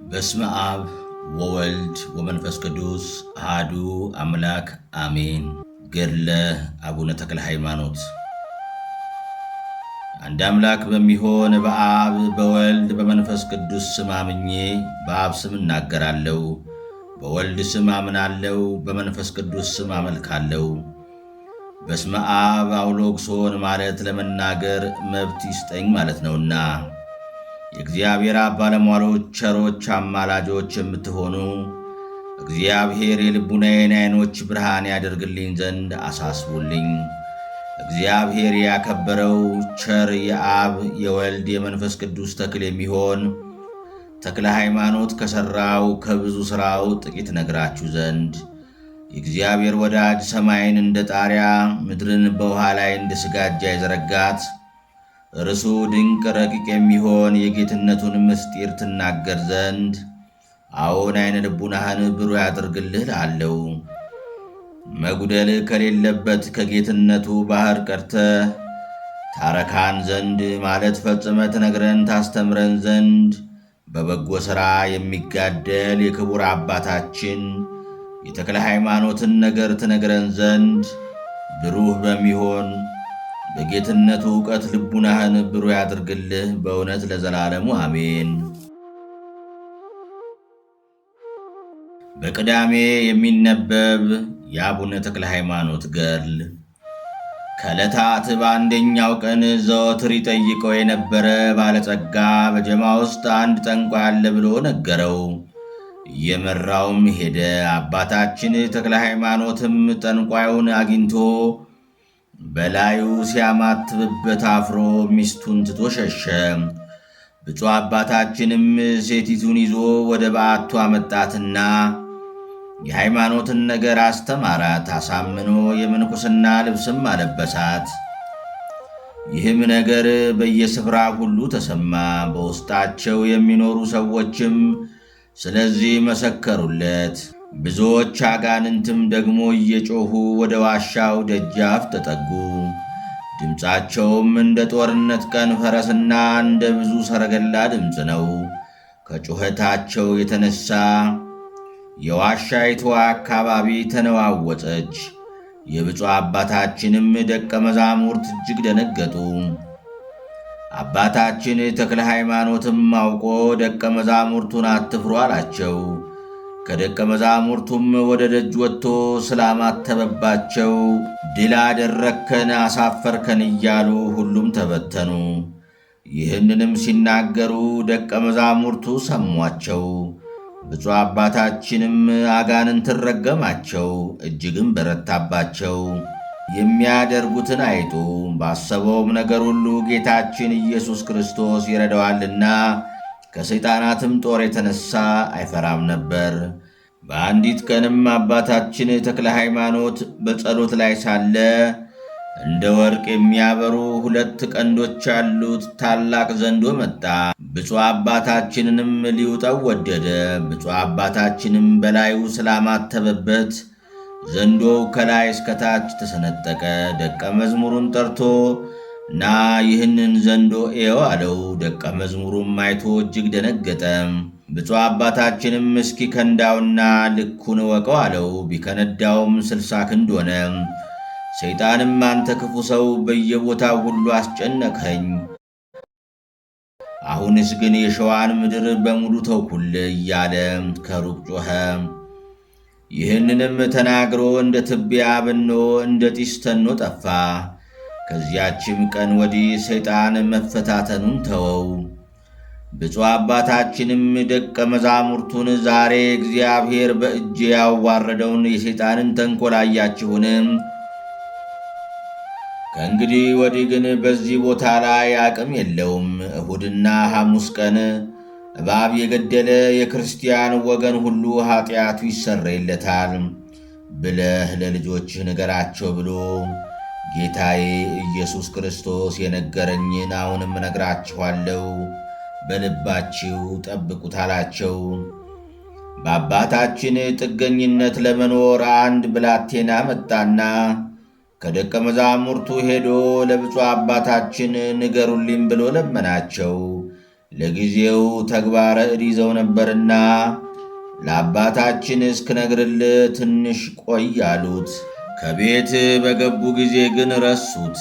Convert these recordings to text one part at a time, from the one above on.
በስመ አብ ወወልድ ወመንፈስ ቅዱስ አሐዱ አምላክ አሜን። ገድለ አቡነ ተክለ ሃይማኖት። አንድ አምላክ በሚሆን በአብ በወልድ በመንፈስ ቅዱስ ስም አምኜ በአብ ስም እናገራለሁ፣ በወልድ ስም አምናለሁ፣ በመንፈስ ቅዱስ ስም አመልካለሁ። በስመ አብ አውሎግሶን ማለት ለመናገር መብት ይስጠኝ ማለት ነውና የእግዚአብሔር አብ ባለሟሎች ቸሮች አማላጆች የምትሆኑ እግዚአብሔር የልቡናዬን ዓይኖች ብርሃን ያደርግልኝ ዘንድ አሳስቡልኝ። እግዚአብሔር ያከበረው ቸር የአብ የወልድ የመንፈስ ቅዱስ ተክል የሚሆን ተክለ ሃይማኖት ከሠራው ከብዙ ሥራው ጥቂት ነግራችሁ ዘንድ የእግዚአብሔር ወዳጅ ሰማይን እንደ ጣሪያ ምድርን በውሃ ላይ እንደ ስጋጃ የዘረጋት እርሱ ድንቅ ረቂቅ የሚሆን የጌትነቱን ምስጢር ትናገር ዘንድ አዎን ዓይነ ልቡናህን ብሩህ ያድርግልህ እላለሁ። መጉደል ከሌለበት ከጌትነቱ ባሕር ቀድተህ ታረካን ዘንድ ማለት ፈጽመ ትነግረን ታስተምረን ዘንድ በበጎ ሥራ የሚጋደል የክቡር አባታችን የተክለ ሃይማኖትን ነገር ትነግረን ዘንድ ብሩህ በሚሆን በጌትነቱ ዕውቀት ልቡናህን ብሩህ ያድርግልህ በእውነት ለዘላለሙ አሜን። በቅዳሜ የሚነበብ የአቡነ ተክለ ሃይማኖት ገድል። ከዕለታት በአንደኛው ቀን ዘወትር ይጠይቀው የነበረ ባለጸጋ በጀማ ውስጥ አንድ ጠንቋይ አለ ብሎ ነገረው። እየመራውም ሄደ። አባታችን ተክለ ሃይማኖትም ጠንቋዩን አግኝቶ በላዩ ሲያማትብበት አፍሮ ሚስቱን ትቶ ሸሸ። ብፁዕ አባታችንም ሴቲቱን ይዞ ወደ በዓቱ አመጣትና የሃይማኖትን ነገር አስተማራት። አሳምኖ የምንኩስና ልብስም አለበሳት። ይህም ነገር በየስፍራ ሁሉ ተሰማ። በውስጣቸው የሚኖሩ ሰዎችም ስለዚህ መሰከሩለት። ብዙዎች አጋንንትም ደግሞ እየጮኹ ወደ ዋሻው ደጃፍ ተጠጉ። ድምፃቸውም እንደ ጦርነት ቀን ፈረስና እንደ ብዙ ሰረገላ ድምፅ ነው። ከጩኸታቸው የተነሣ የዋሻይቱ አካባቢ ተነዋወጠች። የብፁዕ አባታችንም ደቀ መዛሙርት እጅግ ደነገጡ። አባታችን ተክለ ሃይማኖትም አውቆ ደቀ መዛሙርቱን አትፍሩ አላቸው። ከደቀ መዛሙርቱም ወደ ደጅ ወጥቶ ስላማተበባቸው ድል አደረግከን፣ አሳፈርከን እያሉ ሁሉም ተበተኑ። ይህንንም ሲናገሩ ደቀ መዛሙርቱ ሰሟቸው። ብፁዕ አባታችንም አጋንንትን ረገማቸው፣ እጅግም በረታባቸው። የሚያደርጉትን አይጡ። ባሰበውም ነገር ሁሉ ጌታችን ኢየሱስ ክርስቶስ ይረዳዋልና ከሰይጣናትም ጦር የተነሣ አይፈራም ነበር። በአንዲት ቀንም አባታችን ተክለ ሃይማኖት በጸሎት ላይ ሳለ እንደ ወርቅ የሚያበሩ ሁለት ቀንዶች ያሉት ታላቅ ዘንዶ መጣ። ብፁዕ አባታችንንም ሊውጠው ወደደ። ብፁዕ አባታችንም በላዩ ስላማተበበት ዘንዶው ከላይ እስከታች ተሰነጠቀ። ደቀ መዝሙሩን ጠርቶ ና ይህንን ዘንዶ ኤው አለው። ደቀ መዝሙሩም አይቶ እጅግ ደነገጠ። ብፁዕ አባታችንም እስኪ ከንዳውና ልኩን እወቀው አለው። ቢከነዳውም 60 ክንድ ሆነ። ሰይጣንም አንተ ክፉ ሰው በየቦታው ሁሉ አስጨነቅኸኝ፣ አሁንስ ግን የሸዋን ምድር በሙሉ ተውኩል እያለ ከሩቅ ጮኸ። ይህንንም ተናግሮ እንደ ትቢያ በኖ እንደ ጢስ ተኖ ጠፋ። ከዚያችም ቀን ወዲህ ሰይጣን መፈታተኑን ተወው። ብፁዕ አባታችንም ደቀ መዛሙርቱን ዛሬ እግዚአብሔር በእጄ ያዋረደውን የሰይጣንን ተንኰል አያችሁን? ከእንግዲህ ወዲህ ግን በዚህ ቦታ ላይ አቅም የለውም። እሁድና ሐሙስ ቀን እባብ የገደለ የክርስቲያን ወገን ሁሉ ኀጢአቱ ይሰረይለታል ብለህ ለልጆችህ ንገራቸው ብሎ ጌታዬ ኢየሱስ ክርስቶስ የነገረኝን አሁንም እነግራችኋለሁ፣ በልባችሁ ጠብቁት አላቸው። በአባታችን ጥገኝነት ለመኖር አንድ ብላቴና መጣና ከደቀ መዛሙርቱ ሄዶ ለብፁዕ አባታችን ንገሩልኝ ብሎ ለመናቸው። ለጊዜው ተግባረ ዕድ ይዘው ነበርና ለአባታችን እስክነግርልህ ትንሽ ቆይ አሉት። ከቤት በገቡ ጊዜ ግን ረሱት።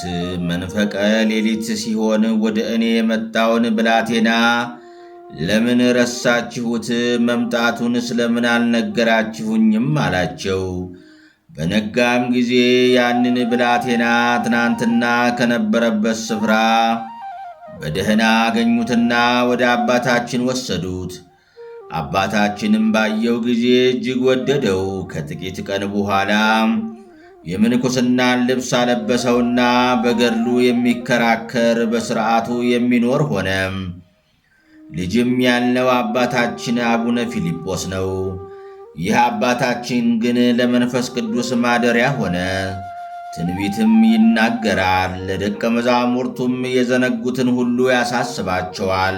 መንፈቀ ሌሊት ሲሆን ወደ እኔ የመጣውን ብላቴና ለምን ረሳችሁት? መምጣቱን ስለምን አልነገራችሁኝም? አላቸው። በነጋም ጊዜ ያንን ብላቴና ትናንትና ከነበረበት ስፍራ በደህና አገኙትና ወደ አባታችን ወሰዱት። አባታችንም ባየው ጊዜ እጅግ ወደደው። ከጥቂት ቀን በኋላ የምንኩስናን ልብስ አለበሰውና በገድሉ የሚከራከር በሥርዓቱ የሚኖር ሆነ። ልጅም ያልነው አባታችን አቡነ ፊልጶስ ነው። ይህ አባታችን ግን ለመንፈስ ቅዱስ ማደሪያ ሆነ። ትንቢትም ይናገራል። ለደቀ መዛሙርቱም የዘነጉትን ሁሉ ያሳስባቸዋል።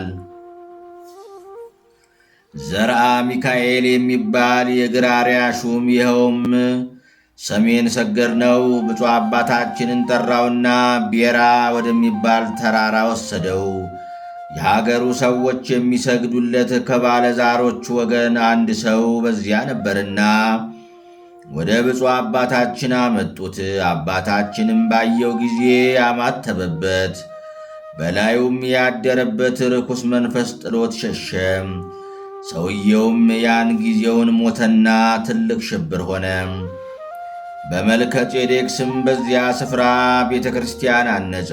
ዘርአ ሚካኤል የሚባል የግራርያ ሹም ይኸውም ሰሜን ሰገድ ነው። ብፁዕ አባታችንን ጠራውና ቤራ ወደሚባል ተራራ ወሰደው። የሀገሩ ሰዎች የሚሰግዱለት ከባለ ዛሮች ወገን አንድ ሰው በዚያ ነበርና ወደ ብፁዕ አባታችን አመጡት። አባታችንም ባየው ጊዜ አማተበበት። በላዩም ያደረበት ርኩስ መንፈስ ጥሎት ሸሸ። ሰውየውም ያን ጊዜውን ሞተና ትልቅ ሽብር ሆነ። በመልከ ጼዴቅ ስም በዚያ ስፍራ ቤተ ክርስቲያን አነጸ።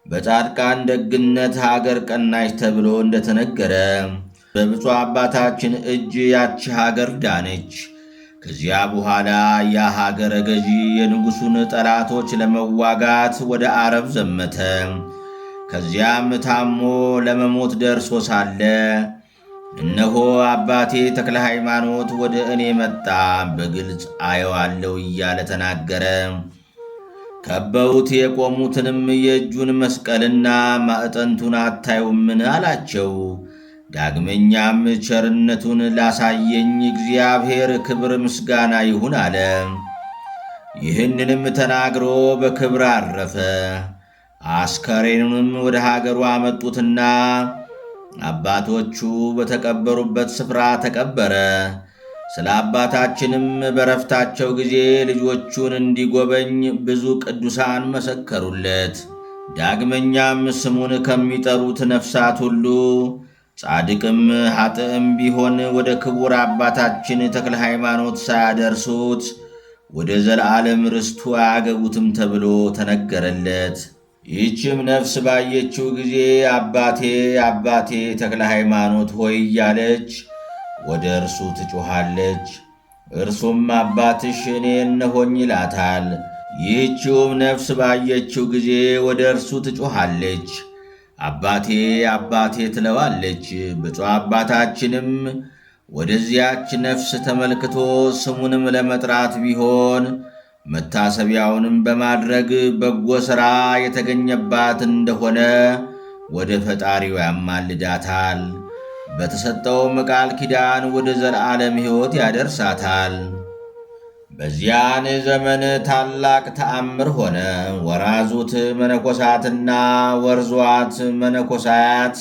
በጻድቃን ደግነት ሀገር ቀናች ተብሎ እንደተነገረ በብፁዕ አባታችን እጅ ያቺ ሀገር ዳነች። ከዚያ በኋላ ያ ሀገረ ገዢ የንጉሡን ጠላቶች ለመዋጋት ወደ አረብ ዘመተ። ከዚያም ታሞ ለመሞት ደርሶ ሳለ እነሆ አባቴ ተክለ ሃይማኖት ወደ እኔ መጣ፣ በግልጽ አየዋለሁ እያለ ተናገረ። ከበውት የቆሙትንም የእጁን መስቀልና ማዕጠንቱን አታዩምን? አላቸው። ዳግመኛም ቸርነቱን ላሳየኝ እግዚአብሔር ክብር ምስጋና ይሁን አለ። ይህንንም ተናግሮ በክብር አረፈ። አስከሬኑንም ወደ ሀገሩ አመጡትና አባቶቹ በተቀበሩበት ስፍራ ተቀበረ። ስለ አባታችንም በረፍታቸው ጊዜ ልጆቹን እንዲጎበኝ ብዙ ቅዱሳን መሰከሩለት። ዳግመኛም ስሙን ከሚጠሩት ነፍሳት ሁሉ ጻድቅም ኃጥእም ቢሆን ወደ ክቡር አባታችን ተክለ ሃይማኖት ሳያደርሱት ወደ ዘለዓለም ርስቱ አያገቡትም ተብሎ ተነገረለት። ይህችም ነፍስ ባየችው ጊዜ አባቴ አባቴ ተክለ ሃይማኖት ሆይ እያለች ወደ እርሱ ትጮኻለች። እርሱም አባትሽ እኔ እነሆኝ ይላታል። ይህችውም ነፍስ ባየችው ጊዜ ወደ እርሱ ትጮኻለች። አባቴ አባቴ ትለዋለች። ብፁዕ አባታችንም ወደዚያች ነፍስ ተመልክቶ ስሙንም ለመጥራት ቢሆን መታሰቢያውንም በማድረግ በጎ ሥራ የተገኘባት እንደሆነ ወደ ፈጣሪው ያማልዳታል። በተሰጠውም ቃል ኪዳን ወደ ዘለዓለም ሕይወት ያደርሳታል። በዚያን ዘመን ታላቅ ተአምር ሆነ። ወራዙት መነኮሳትና ወርዟት መነኮሳያት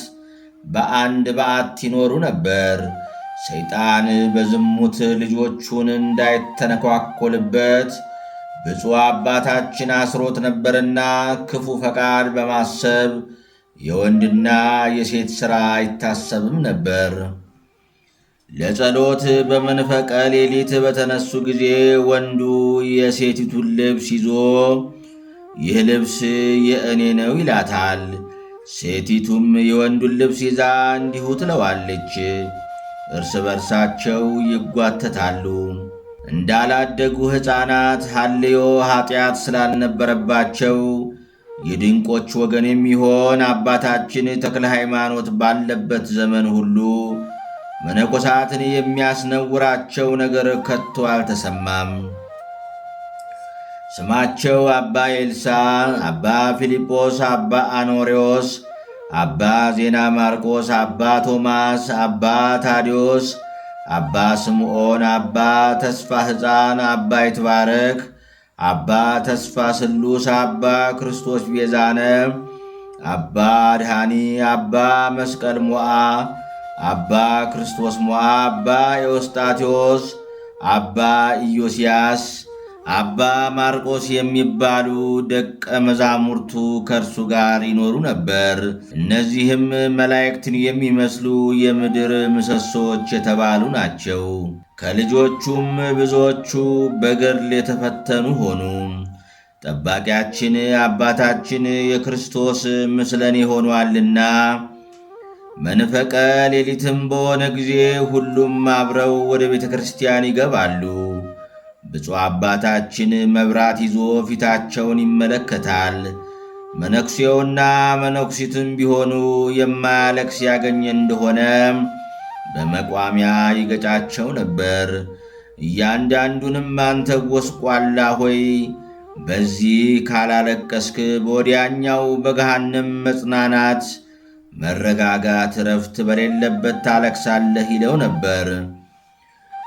በአንድ በዓት ይኖሩ ነበር። ሰይጣን በዝሙት ልጆቹን እንዳይተነኳኰልበት ብፁዕ አባታችን አስሮት ነበርና ክፉ ፈቃድ በማሰብ የወንድና የሴት ሥራ አይታሰብም ነበር። ለጸሎት በመንፈቀ ሌሊት በተነሱ ጊዜ ወንዱ የሴቲቱን ልብስ ይዞ ይህ ልብስ የእኔ ነው ይላታል። ሴቲቱም የወንዱን ልብስ ይዛ እንዲሁ ትለዋለች። እርስ በርሳቸው ይጓተታሉ። እንዳላደጉ ሕፃናት ሐልዮ ኀጢአት ስላልነበረባቸው የድንቆች ወገን የሚሆን አባታችን ተክለ ሃይማኖት ባለበት ዘመን ሁሉ መነኮሳትን የሚያስነውራቸው ነገር ከቶ አልተሰማም። ስማቸው አባ ኤልሳ፣ አባ ፊልጶስ፣ አባ አኖሬዎስ፣ አባ ዜና ማርቆስ፣ አባ ቶማስ፣ አባ ታዲዮስ፣ አባ ስምዖን፣ አባ ተስፋ ሕፃን፣ አባ ይትባረክ፣ አባ ተስፋ ስሉስ፣ አባ ክርስቶስ ቤዛነ፣ አባ አድኃኒ፣ አባ መስቀል ሞዓ፣ አባ ክርስቶስ ሞዓ፣ አባ ኤዎስጣቴዎስ፣ አባ ኢዮስያስ፣ አባ ማርቆስ የሚባሉ ደቀ መዛሙርቱ ከእርሱ ጋር ይኖሩ ነበር። እነዚህም መላእክትን የሚመስሉ የምድር ምሰሶች የተባሉ ናቸው። ከልጆቹም ብዙዎቹ በገድል የተፈተኑ ሆኑ። ጠባቂያችን አባታችን የክርስቶስ ምስለኔ ሆኗልና መንፈቀ ሌሊትም በሆነ ጊዜ ሁሉም አብረው ወደ ቤተ ክርስቲያን ይገባሉ። ብፁዕ አባታችን መብራት ይዞ ፊታቸውን ይመለከታል። መነኩሴውና መነኩሲትም ቢሆኑ የማያለቅስ ያገኘ እንደሆነ በመቋሚያ ይገጫቸው ነበር። እያንዳንዱንም አንተ ጎስቋላ ሆይ በዚህ ካላለቀስክ በወዲያኛው በገሃነም መጽናናት፣ መረጋጋት፣ ረፍት በሌለበት ታለቅሳለህ ይለው ነበር።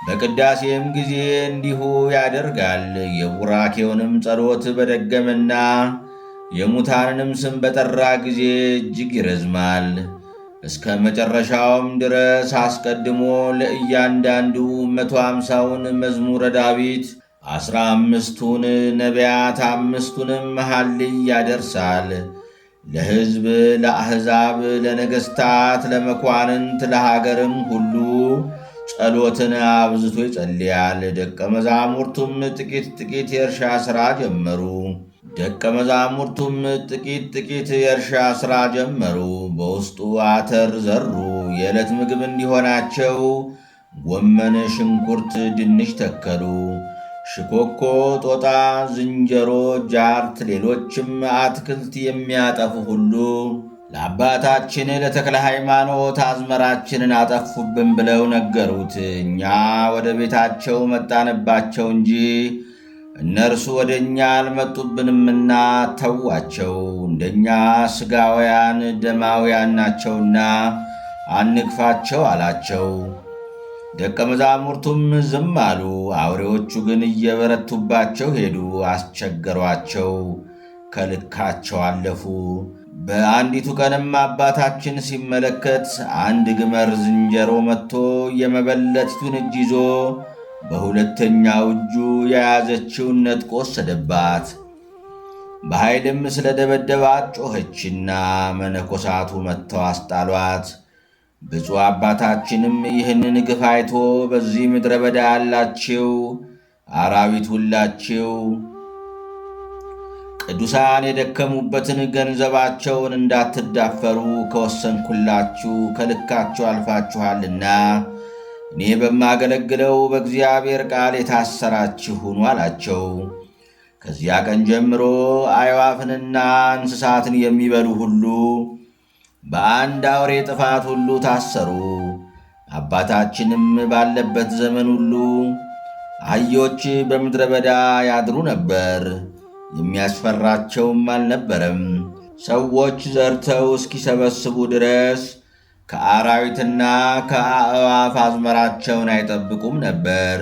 በቅዳሴም ጊዜ እንዲሁ ያደርጋል። የቡራኬውንም ጸሎት በደገመና የሙታንንም ስም በጠራ ጊዜ እጅግ ይረዝማል። እስከ መጨረሻውም ድረስ አስቀድሞ ለእያንዳንዱ 150ውን መዝሙረ ዳዊት 15ቱን ነቢያት 5ቱንም መሐልይ ያደርሳል። ለሕዝብ፣ ለአሕዛብ፣ ለነገሥታት፣ ለመኳንንት፣ ለሀገርም ሁሉ ጸሎትን አብዝቶ ይጸልያል። ደቀ መዛሙርቱም ጥቂት ጥቂት የእርሻ ሥራ ጀመሩ። በውስጡ አተር ዘሩ። የዕለት ምግብ እንዲሆናቸው ጎመን፣ ሽንኩርት፣ ድንች ተከሉ። ሽኮኮ፣ ጦጣ፣ ዝንጀሮ፣ ጃርት፣ ሌሎችም አትክልት የሚያጠፉ ሁሉ ለአባታችን ለተክለ ሃይማኖት አዝመራችንን አጠፉብን ብለው ነገሩት። እኛ ወደ ቤታቸው መጣንባቸው እንጂ እነርሱ ወደ እኛ አልመጡብንምና ተዋቸው፣ እንደኛ ሥጋውያን ደማውያን ናቸውና አንግፋቸው አላቸው። ደቀ መዛሙርቱም ዝም አሉ። አውሬዎቹ ግን እየበረቱባቸው ሄዱ፣ አስቸገሯቸው፣ ከልካቸው አለፉ። በአንዲቱ ቀንም አባታችን ሲመለከት አንድ ግመር ዝንጀሮ መጥቶ የመበለቲቱን እጅ ይዞ በሁለተኛው እጁ የያዘችውን ነጥቆ ወሰደባት። በኃይልም ስለ ደበደባት ጮኸችና መነኮሳቱ መጥተው አስጣሏት። ብፁዕ አባታችንም ይህንን ግፍ አይቶ በዚህ ምድረ በዳ ያላችሁ አራዊት ሁላችሁ ቅዱሳን የደከሙበትን ገንዘባቸውን እንዳትዳፈሩ ከወሰንኩላችሁ ከልካችሁ አልፋችኋልና እኔ በማገለግለው በእግዚአብሔር ቃል የታሰራችሁ ሁኑ አላቸው። ከዚያ ቀን ጀምሮ አዕዋፍንና እንስሳትን የሚበሉ ሁሉ በአንድ አውሬ ጥፋት ሁሉ ታሰሩ። አባታችንም ባለበት ዘመን ሁሉ አህዮች በምድረ በዳ ያድሩ ነበር፣ የሚያስፈራቸውም አልነበረም። ሰዎች ዘርተው እስኪሰበስቡ ድረስ ከአራዊትና ከአዕዋፍ አዝመራቸውን አይጠብቁም ነበር።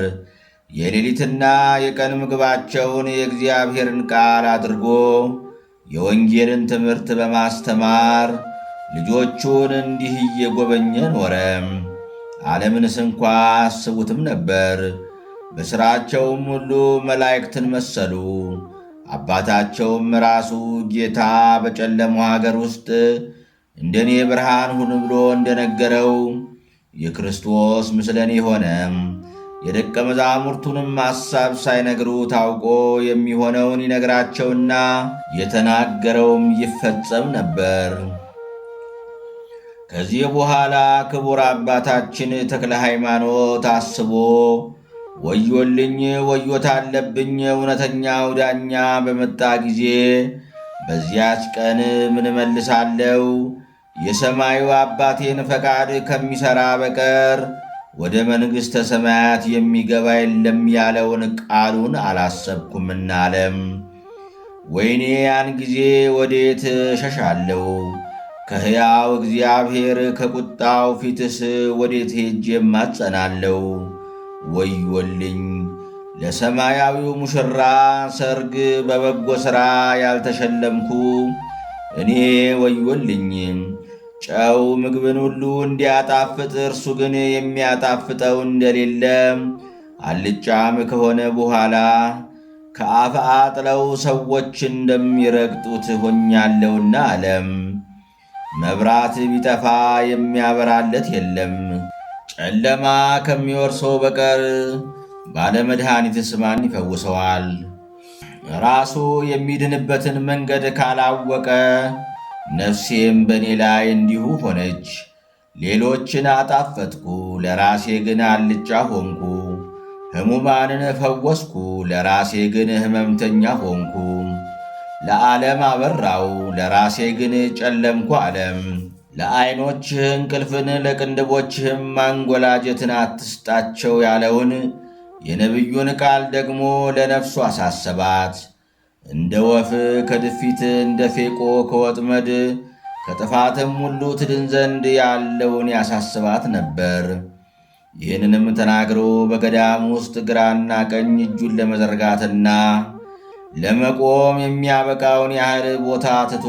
የሌሊትና የቀን ምግባቸውን የእግዚአብሔርን ቃል አድርጎ የወንጌልን ትምህርት በማስተማር ልጆቹን እንዲህ እየጎበኘ ኖረ። ዓለምንስ እንኳ አስቡትም ነበር። በሥራቸውም ሁሉ መላእክትን መሰሉ። አባታቸውም ራሱ ጌታ በጨለማው ሀገር ውስጥ እንደኔ ብርሃን ሁን ብሎ እንደነገረው የክርስቶስ ምስለኔ ሆነ። የደቀ መዛሙርቱንም ሐሳብ ሳይነግሩ ታውቆ የሚሆነውን ይነግራቸውና የተናገረውም ይፈጸም ነበር። ከዚህ በኋላ ክቡር አባታችን ተክለ ሃይማኖት አስቦ ወዮልኝ፣ ወዮታ አለብኝ፣ እውነተኛው ዳኛ በመጣ ጊዜ በዚያች ቀን ምን እመልሳለሁ? የሰማዩ አባቴን ፈቃድ ከሚሠራ በቀር ወደ መንግሥተ ሰማያት የሚገባ የለም ያለውን ቃሉን አላሰብኩምና አለም። ወይኔ ያን ጊዜ ወዴት እሸሻለሁ? ከሕያው እግዚአብሔር ከቁጣው ፊትስ ወዴት ሄጄ እማጸናለሁ? ወዮልኝ! ለሰማያዊው ሙሽራ ሰርግ በበጎ ሥራ ያልተሸለምኩ እኔ ወዮልኝ! ጨው ምግብን ሁሉ እንዲያጣፍጥ እርሱ ግን የሚያጣፍጠው እንደሌለ አልጫም ከሆነ በኋላ ከአፍአ ጥለው ሰዎች እንደሚረግጡት ሆኛለሁና አለም። መብራት ቢጠፋ የሚያበራለት የለም። ጨለማ ከሚወርሰው በቀር ባለመድኃኒትስ ማን ይፈውሰዋል? ራሱ የሚድንበትን መንገድ ካላወቀ ነፍሴም በእኔ ላይ እንዲሁ ሆነች። ሌሎችን አጣፈጥኩ፣ ለራሴ ግን አልጫ ሆንኩ። ሕሙማንን ፈወስኩ፣ ለራሴ ግን ሕመምተኛ ሆንኩ። ለዓለም አበራው፣ ለራሴ ግን ጨለምኩ አለም። ለዐይኖችህ እንቅልፍን ለቅንድቦችህም ማንጎላጀትን አትስጣቸው ያለውን የነቢዩን ቃል ደግሞ ለነፍሱ አሳሰባት። እንደ ወፍ ከድፊት እንደ ፌቆ ከወጥመድ ከጥፋትም ሁሉ ትድን ዘንድ ያለውን ያሳስባት ነበር። ይህንንም ተናግሮ በገዳም ውስጥ ግራና ቀኝ እጁን ለመዘርጋትና ለመቆም የሚያበቃውን ያህል ቦታ ትቶ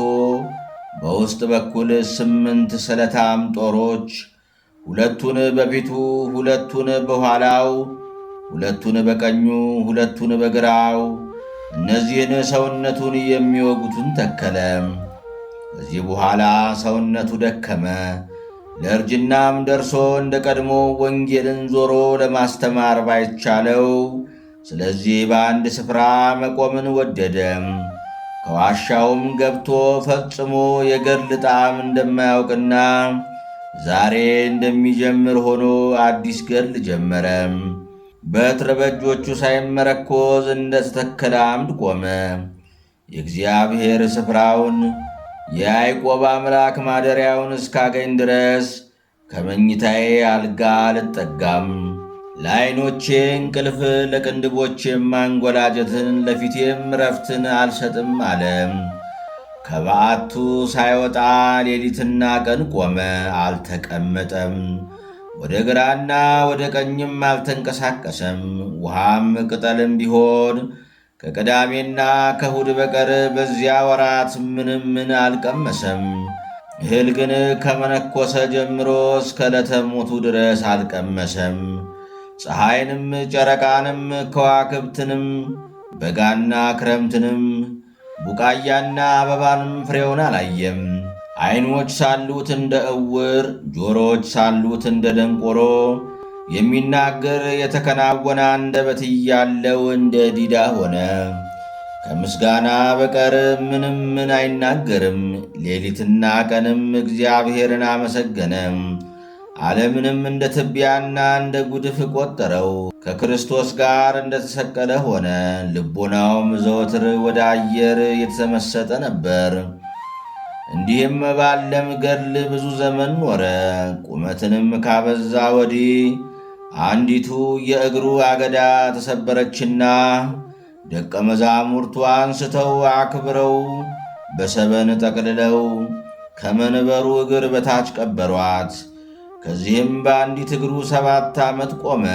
በውስጥ በኩል 8 ስለታም ጦሮች፣ 2ቱን በፊቱ፣ 2ቱን በኋላው፣ 2ቱን በቀኙ፣ 2ቱን በግራው እነዚህን ሰውነቱን የሚወጉትን ተከለ። ከዚህ በኋላ ሰውነቱ ደከመ፣ ለእርጅናም ደርሶ እንደ ቀድሞ ወንጌልን ዞሮ ለማስተማር ባይቻለው፣ ስለዚህ በአንድ ስፍራ መቆምን ወደደ። ከዋሻውም ገብቶ ፈጽሞ የገድል ጣዕም እንደማያውቅና ዛሬ እንደሚጀምር ሆኖ አዲስ ገድል ጀመረ። በትረ በእጆቹ ሳይመረኮዝ እንደ ተተከለ አምድ ቆመ። የእግዚአብሔር ስፍራውን የያዕቆብ አምላክ ማደሪያውን እስካገኝ ድረስ ከመኝታዬ አልጋ አልጠጋም። ለዐይኖቼ እንቅልፍ ለቅንድቦቼም ማንጎላጀትን ለፊቴም ረፍትን አልሰጥም አለ። ከበዓቱ ሳይወጣ ሌሊትና ቀን ቆመ፣ አልተቀመጠም። ወደ ግራና ወደ ቀኝም አልተንቀሳቀሰም። ውሃም ቅጠልም ቢሆን ከቅዳሜና ከእሁድ በቀር በዚያ ወራት ምንም ምን አልቀመሰም። እህል ግን ከመነኮሰ ጀምሮ እስከ ዕለተ ሞቱ ድረስ አልቀመሰም። ፀሐይንም ጨረቃንም ከዋክብትንም በጋና ክረምትንም ቡቃያና አበባንም ፍሬውን አላየም። ዐይኖች ሳሉት እንደ ዕውር፣ ጆሮች ሳሉት እንደ ደንቆሮ፣ የሚናገር የተከናወነ አንደበት እያለው እንደ ዲዳ ሆነ። ከምስጋና በቀር ምንም ምን አይናገርም። ሌሊትና ቀንም እግዚአብሔርን አመሰገነ። ዓለምንም እንደ ትቢያና እንደ ጉድፍ ቈጠረው። ከክርስቶስ ጋር እንደ ተሰቀለ ሆነ። ልቡናውም ዘወትር ወደ አየር የተመሰጠ ነበር። እንዲህም ባለም ገድል ብዙ ዘመን ኖረ። ቁመትንም ካበዛ ወዲህ አንዲቱ የእግሩ አገዳ ተሰበረችና ደቀ መዛሙርቱ አንስተው አክብረው በሰበን ጠቅልለው ከመንበሩ እግር በታች ቀበሯት። ከዚህም በአንዲት እግሩ 7 ዓመት ቆመ።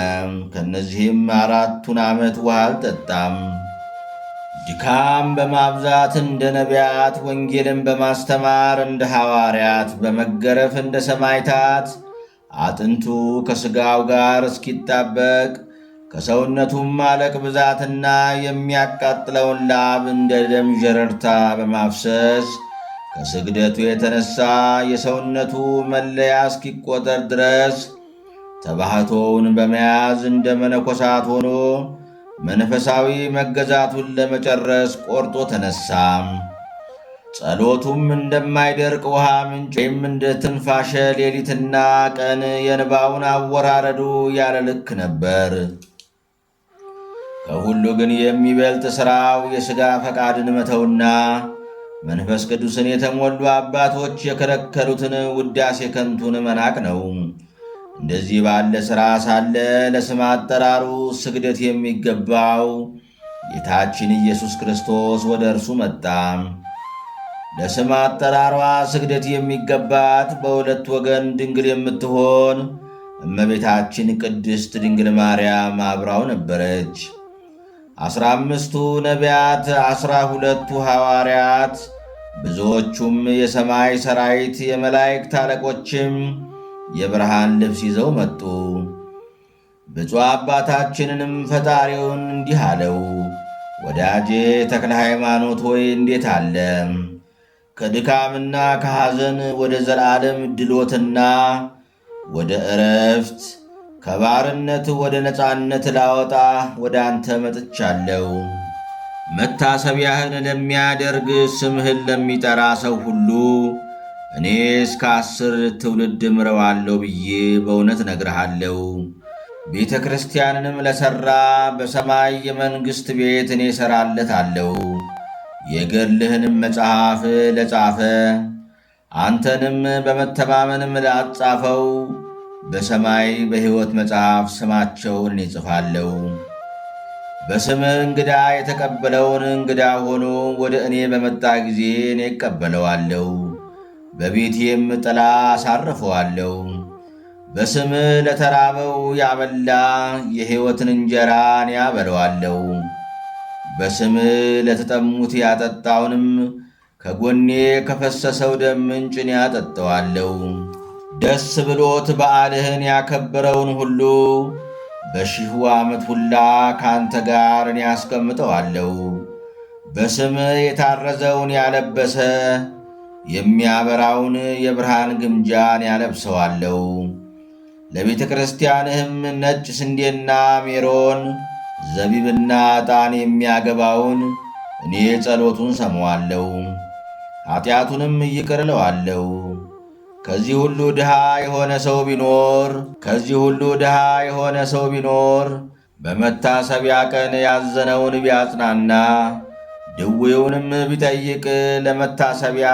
ከእነዚህም 4ቱን ዓመት ውሃ አልጠጣም። ድካም በማብዛት እንደ ነቢያት፣ ወንጌልን በማስተማር እንደ ሐዋርያት፣ በመገረፍ እንደ ሰማዕታት፣ አጥንቱ ከሥጋው ጋር እስኪጣበቅ ከሰውነቱም ማለቅ ብዛትና የሚያቃጥለውን ላብ እንደ ደም ዠረርታ በማፍሰስ ከስግደቱ የተነሣ የሰውነቱ መለያ እስኪቈጠር ድረስ ተባሕቶውን በመያዝ እንደ መነኮሳት ሆኖ መንፈሳዊ መገዛቱን ለመጨረስ ቆርጦ ተነሣ። ጸሎቱም እንደማይደርቅ ውሃ ምንጭ ወይም እንደ ትንፋሸ ሌሊትና ቀን የንባውን አወራረዱ ያለ ልክ ነበር። ከሁሉ ግን የሚበልጥ ሥራው የሥጋ ፈቃድን መተውና መንፈስ ቅዱስን የተሞሉ አባቶች የከለከሉትን ውዳሴ ከንቱን መናቅ ነው። እንደዚህ ባለ ሥራ ሳለ ለስም አጠራሩ ስግደት የሚገባው ጌታችን ኢየሱስ ክርስቶስ ወደ እርሱ መጣ። ለስም አጠራሯ ስግደት የሚገባት በሁለት ወገን ድንግል የምትሆን እመቤታችን ቅድስት ድንግል ማርያም አብራው ነበረች። 15ቱ ነቢያት፣ 12ቱ ሐዋርያት፣ ብዙዎቹም የሰማይ ሠራዊት የመላእክት አለቆችም የብርሃን ልብስ ይዘው መጡ። ብፁዕ አባታችንንም ፈጣሪውን እንዲህ አለው፣ ወዳጄ ተክለ ሃይማኖት ሆይ እንዴት አለ! ከድካምና ከሐዘን ወደ ዘላለም ድሎትና ወደ ዕረፍት ከባርነት ወደ ነፃነት ላወጣ ወደ አንተ መጥቻለሁ። መታሰቢያህን ለሚያደርግ ስምህን ለሚጠራ ሰው ሁሉ እኔ እስከ 10 ትውልድ ምረዋለሁ ብዬ በእውነት ነግርሃለሁ። ቤተ ክርስቲያንንም ለሠራ በሰማይ የመንግሥት ቤት እኔ እሠራለታለሁ። የገድልህንም መጽሐፍ ለጻፈ አንተንም በመተማመንም ላጻፈው በሰማይ በሕይወት መጽሐፍ ስማቸውን እኔ እጽፋለሁ። በስምህ እንግዳ የተቀበለውን እንግዳ ሆኖ ወደ እኔ በመጣ ጊዜ እኔ እቀበለዋለሁ፣ በቤቴም ጥላ አሳርፈዋለሁ። በስምህ ለተራበው ያበላ የሕይወትን እንጀራ እኔ አበለዋለሁ። በስምህ ለተጠሙት ያጠጣውንም ከጎኔ ከፈሰሰው ደም ምንጭ እኔ አጠጣዋለሁ። ደስ ብሎት በዓልህን ያከበረውን ሁሉ በሺሁ ዓመት ሁላ ከአንተ ጋር እኔ አስቀምጠዋለሁ። በስምህ የታረዘውን ያለበሰ የሚያበራውን የብርሃን ግምጃን ያለብሰዋለሁ። ለቤተ ክርስቲያንህም ነጭ ስንዴና ሜሮን ዘቢብና ዕጣን የሚያገባውን እኔ ጸሎቱን ሰማዋለሁ፣ ኀጢአቱንም ይቅር እለዋለሁ። ከዚህ ሁሉ ድሃ የሆነ ሰው ቢኖር በመታሰቢያ ቀን ያዘነውን ቢያጽናና ድውዩንም ቢጠይቅ ለመታሰቢያ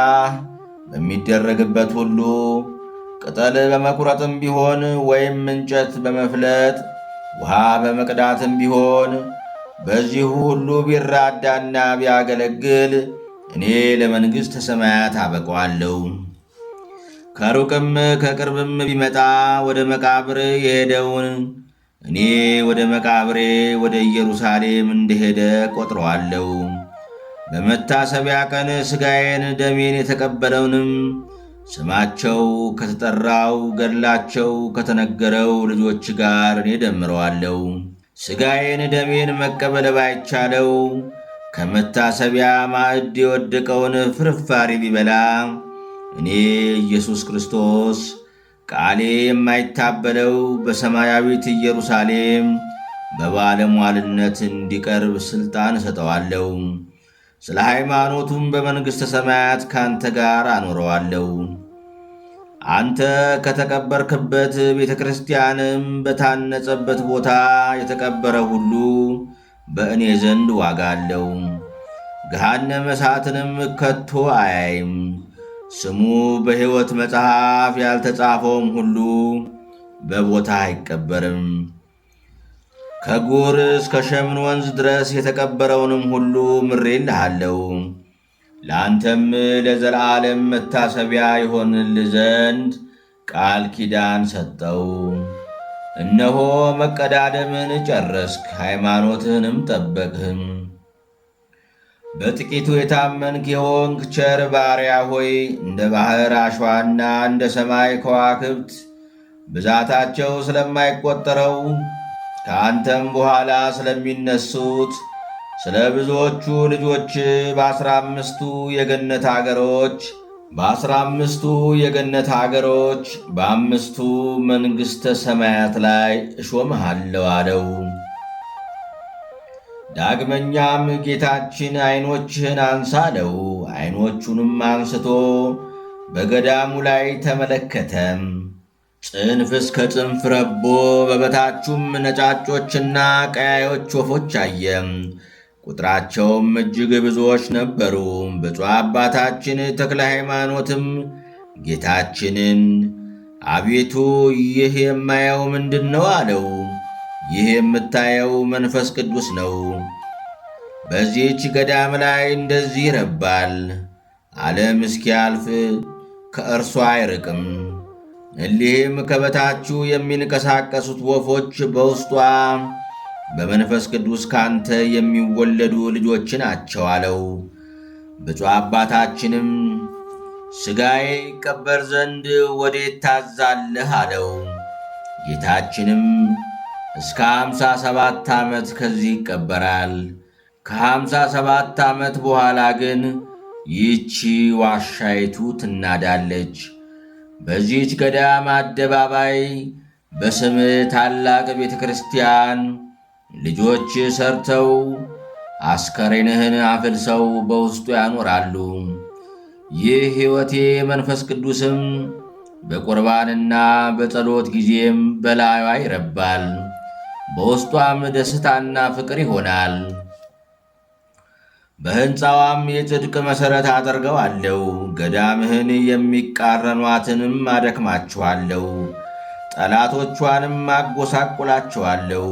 በሚደረግበት ሁሉ ቅጠል በመቁረጥም ቢሆን ወይም እንጨት በመፍለጥ ውሃ በመቅዳትም ቢሆን በዚሁ ሁሉ ቢራዳና ቢያገለግል እኔ ለመንግሥተ ሰማያት አበቀዋለሁ። ከሩቅም ከቅርብም ቢመጣ ወደ መቃብር የሄደውን እኔ ወደ መቃብሬ ወደ ኢየሩሳሌም እንደሄደ ቈጥረዋለሁ። በመታሰቢያ ቀን ሥጋዬን ደሜን የተቀበለውንም ስማቸው ከተጠራው ገድላቸው ከተነገረው ልጆች ጋር እኔ ደምረዋለሁ። ሥጋዬን ደሜን መቀበል ባይቻለው ከመታሰቢያ ማዕድ የወደቀውን ፍርፋሪ ቢበላ እኔ ኢየሱስ ክርስቶስ ቃሌ የማይታበለው በሰማያዊት ኢየሩሳሌም በባለሟልነት እንዲቀርብ ሥልጣን እሰጠዋለሁ። ስለ ሃይማኖቱም በመንግሥተ ሰማያት ካንተ ጋር አኖረዋለሁ። አንተ ከተቀበርክበት ቤተ ክርስቲያንም በታነጸበት ቦታ የተቀበረ ሁሉ በእኔ ዘንድ ዋጋ አለው። ገሃነመ እሳትንም ከቶ አያይም። ስሙ በሕይወት መጽሐፍ ያልተጻፈውም ሁሉ በቦታ አይቀበርም። ከጉር እስከ ሸምን ወንዝ ድረስ የተቀበረውንም ሁሉ ምሬልሃለሁ። ለአንተም ለዘላለም መታሰቢያ ይሆንልህ ዘንድ ቃል ኪዳን ሰጠው። እነሆ መቀዳደምን ጨረስክ፣ ሃይማኖትህንም ጠበቅህም። በጥቂቱ የታመንክ የሆንክ ቸር ባሪያ ሆይ እንደ ባሕር አሸዋና እንደ ሰማይ ከዋክብት ብዛታቸው ስለማይቈጠረው ከአንተም በኋላ ስለሚነሱት ስለ ብዙዎቹ ልጆች በ15ቱ የገነት አገሮች በ5ቱ መንግሥተ ሰማያት ላይ እሾምሃለሁ አለው። ዳግመኛም ጌታችን ዐይኖችህን አንሳ አለው። ዐይኖቹንም አንስቶ በገዳሙ ላይ ተመለከተም። ጽንፍ እስከ ጽንፍ ረቦ በበታቹም ነጫጮችና ቀያዮች ወፎች አየም። ቁጥራቸውም እጅግ ብዙዎች ነበሩ። ብፁዕ አባታችን ተክለ ሃይማኖትም ጌታችንን አቤቱ ይህ የማየው ምንድን ነው አለው። ይህ የምታየው መንፈስ ቅዱስ ነው። በዚህች ገዳም ላይ እንደዚህ ይረባል። ዓለም እስኪያልፍ ከእርሷ አይርቅም። እሊህም ከበታችሁ የሚንቀሳቀሱት ወፎች በውስጧ በመንፈስ ቅዱስ ካንተ የሚወለዱ ልጆች ናቸው አለው። ብፁዕ አባታችንም ሥጋዬ ይቀበር ዘንድ ወዴት ታዛለህ አለው። ጌታችንም እስከ 57 ዓመት ከዚህ ይቀበራል። ከ57 ዓመት በኋላ ግን ይህቺ ዋሻይቱ ትናዳለች። በዚህች ገዳም አደባባይ በስምህ ታላቅ ቤተ ክርስቲያን ልጆች ሰርተው አስከሬንህን አፍልሰው በውስጡ ያኖራሉ። ይህ ሕይወቴ መንፈስ ቅዱስም በቁርባንና በጸሎት ጊዜም በላዩዋ ይረባል። በውስጧም ደስታና ፍቅር ይሆናል። በሕንፃዋም የጽድቅ መሠረት አደርገዋለሁ። ገዳምህን የሚቃረኗትንም አደክማችኋለሁ፣ ጠላቶቿንም አጎሳቁላችኋለሁ።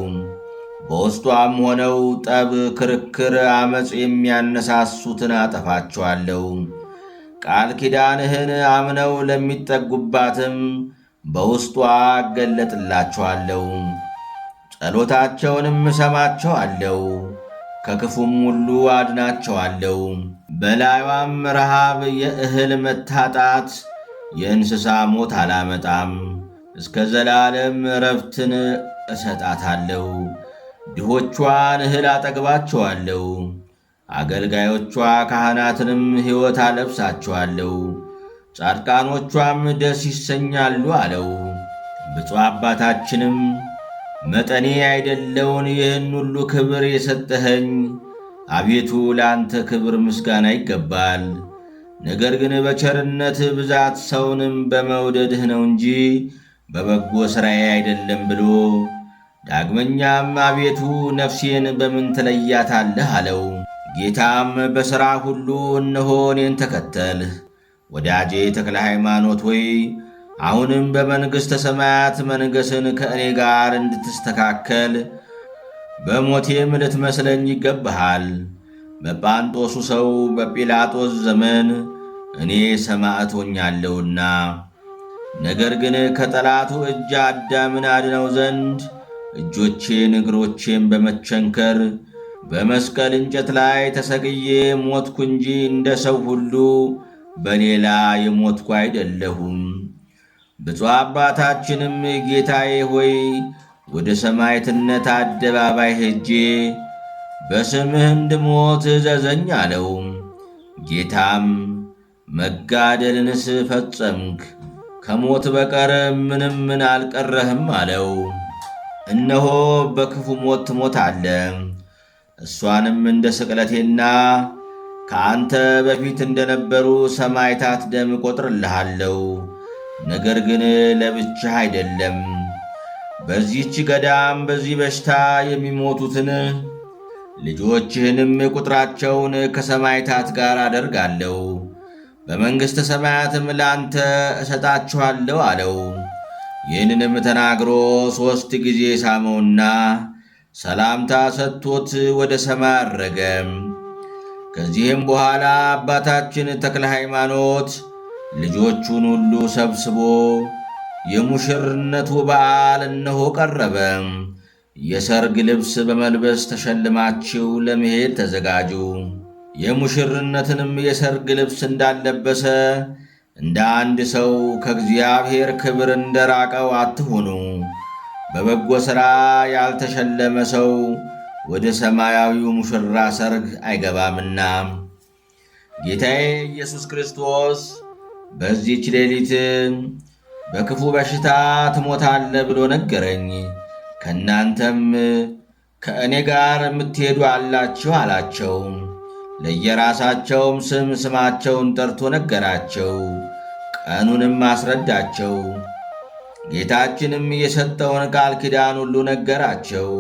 በውስጧም ሆነው ጠብ፣ ክርክር፣ ዓመፅ የሚያነሳሱትን አጠፋችኋለሁ። ቃል ኪዳንህን አምነው ለሚጠጉባትም በውስጧ አገለጥላችኋለሁ። ጸሎታቸውንም እሰማቸዋለሁ፣ ከክፉም ሁሉ አድናቸዋለሁ። በላይዋም ረሃብ፣ የእህል መታጣት፣ የእንስሳ ሞት አላመጣም። እስከ ዘላለም ዕረፍትን እሰጣታለሁ። ድሆቿን እህል አጠግባቸዋለሁ፣ አገልጋዮቿ ካህናትንም ሕይወት አለብሳቸዋለሁ። ጻድቃኖቿም ደስ ይሰኛሉ አለው። ብፁዕ አባታችንም መጠኔ አይደለውን ይህን ሁሉ ክብር የሰጠኸኝ አቤቱ ለአንተ ክብር ምስጋና ይገባል። ነገር ግን በቸርነት ብዛት ሰውንም በመውደድህ ነው እንጂ በበጎ ሥራዬ አይደለም ብሎ ዳግመኛም አቤቱ ነፍሴን በምን ትለያታለህ አለው። ጌታም በሥራ ሁሉ እነሆ እኔን ተከተልህ። ወዳጄ ተክለ ሃይማኖት ሆይ አሁንም በመንግሥተ ሰማያት መንገሥን ከእኔ ጋር እንድትስተካከል በሞቴም ልትመስለኝ ይገባሃል። በጳንጦሱ ሰው በጲላጦስ ዘመን እኔ ሰማዕት ሆኛለሁና፣ ነገር ግን ከጠላቱ እጅ አዳምን አድነው ዘንድ እጆቼን እግሮቼን በመቸንከር በመስቀል እንጨት ላይ ተሰቅዬ ሞትኩ እንጂ እንደ ሰው ሁሉ በሌላ የሞትኩ አይደለሁም። ብፁዕ አባታችንም ጌታዬ ሆይ ወደ ሰማዕትነት አደባባይ ሄጄ በስምህ እንድሞት እዘዘኝ አለው። ጌታም መጋደልንስ ፈጸምክ፣ ከሞት በቀር ምን አልቀረህም አለው። እነሆ በክፉ ሞት ትሞታለህ። እሷንም እንደ ስቅለቴና ከአንተ በፊት እንደነበሩ ሰማዕታት ደም እቈጥርልሃለሁ። ነገር ግን ለብቻህ አይደለም። በዚህች ገዳም በዚህ በሽታ የሚሞቱትን ልጆችህንም ቁጥራቸውን ከሰማዕታት ጋር አደርጋለሁ፣ በመንግሥተ ሰማያትም ለአንተ እሰጣችኋለሁ አለው። ይህንንም ተናግሮ 3 ጊዜ ሳመውና ሰላምታ ሰጥቶት ወደ ሰማይ አረገ። ከዚህም በኋላ አባታችን ተክለ ሃይማኖት ልጆቹን ሁሉ ሰብስቦ የሙሽርነቱ በዓል እነሆ ቀረበ፣ የሰርግ ልብስ በመልበስ ተሸልማችሁ ለመሄድ ተዘጋጁ። የሙሽርነትንም የሰርግ ልብስ እንዳለበሰ እንደ አንድ ሰው ከእግዚአብሔር ክብር እንደራቀው አትሁኑ። በበጎ ሥራ ያልተሸለመ ሰው ወደ ሰማያዊው ሙሽራ ሰርግ አይገባምና። ጌታዬ ኢየሱስ ክርስቶስ በዚህች ሌሊት በክፉ በሽታ ትሞታለህ ብሎ ነገረኝ። ከእናንተም ከእኔ ጋር የምትሄዱ አላችሁ አላቸው። ለየራሳቸውም ስማቸውን ጠርቶ ነገራቸው፣ ቀኑንም አስረዳቸው። ጌታችንም የሰጠውን ቃል ኪዳን ሁሉ ነገራቸው።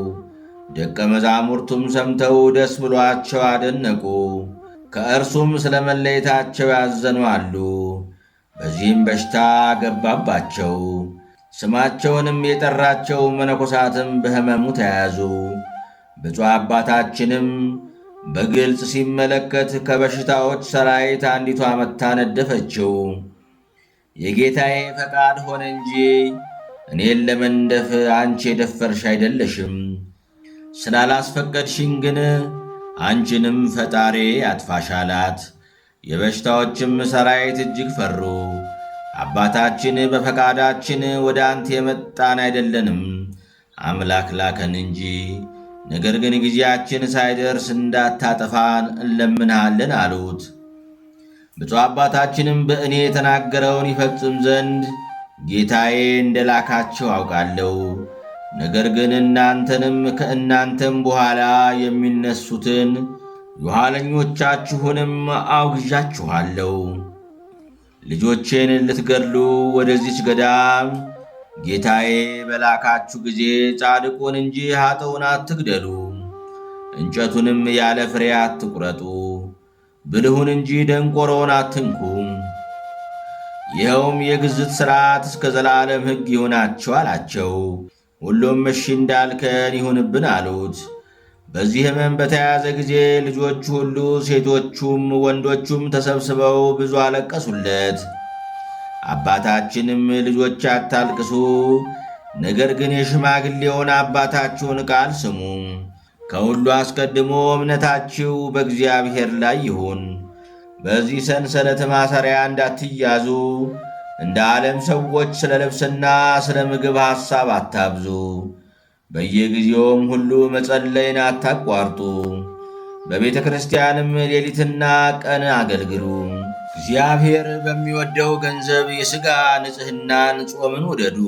ደቀ መዛሙርቱም ሰምተው ደስ ብሏቸው አደነቁ። ከእርሱም ስለ መለየታቸው ያዘኑ አሉ። በዚህም በሽታ ገባባቸው። ስማቸውንም የጠራቸው መነኮሳትም በሕመሙ ተያዙ። ብፁዕ አባታችንም በግልጽ ሲመለከት ከበሽታዎች ሠራዊት አንዲቷ መጥታ ነደፈችው። የጌታዬ ፈቃድ ሆነ እንጂ እኔን ለመንደፍ አንቺ የደፈርሽ አይደለሽም። ስላላስፈቀድሽኝ ግን አንቺንም ፈጣሪ አጥፋሽ አላት። የበሽታዎችም ሠራዊት እጅግ ፈሩ። አባታችን በፈቃዳችን ወደ አንተ የመጣን አይደለንም፣ አምላክ ላከን እንጂ። ነገር ግን ጊዜያችን ሳይደርስ እንዳታጠፋን እንለምንሃለን አሉት። ብፁዕ አባታችንም በእኔ የተናገረውን ይፈጽም ዘንድ ጌታዬ እንደላካቸው አውቃለሁ። ነገር ግን እናንተንም ከእናንተም በኋላ የሚነሱትን የኋለኞቻችሁንም አውግዣችኋለሁ። ልጆቼን ልትገድሉ ወደዚች ገዳም ጌታዬ በላካችሁ ጊዜ ጻድቁን እንጂ ኃጥኡን አትግደሉ። እንጨቱንም ያለ ፍሬ አትቁረጡ። ብልሁን እንጂ ደንቆሮውን አትንኩ። ይኸውም የግዝት ሥርዓት እስከ ዘላለም ሕግ ይሆናችሁ አላቸው። ሁሉም እሺ እንዳልከን ይሁንብን አሉት። በዚህ ሕመም በተያዘ ጊዜ ልጆቹ ሁሉ ሴቶቹም ወንዶቹም ተሰብስበው ብዙ አለቀሱለት። አባታችንም ልጆች አታልቅሱ፣ ነገር ግን የሽማግሌውን አባታችሁን ቃል ስሙ። ከሁሉ አስቀድሞ እምነታችሁ በእግዚአብሔር ላይ ይሁን። በዚህ ሰንሰለት ማሰሪያ እንዳትያዙ እንደ ዓለም ሰዎች ስለ ልብስና ስለ ምግብ ሐሳብ አታብዙ። በየጊዜውም ሁሉ መጸለይን አታቋርጡ። በቤተ ክርስቲያንም ሌሊትና ቀን አገልግሉ። እግዚአብሔር በሚወደው ገንዘብ የሥጋ ንጽሕናን፣ ጾምን ውደዱ።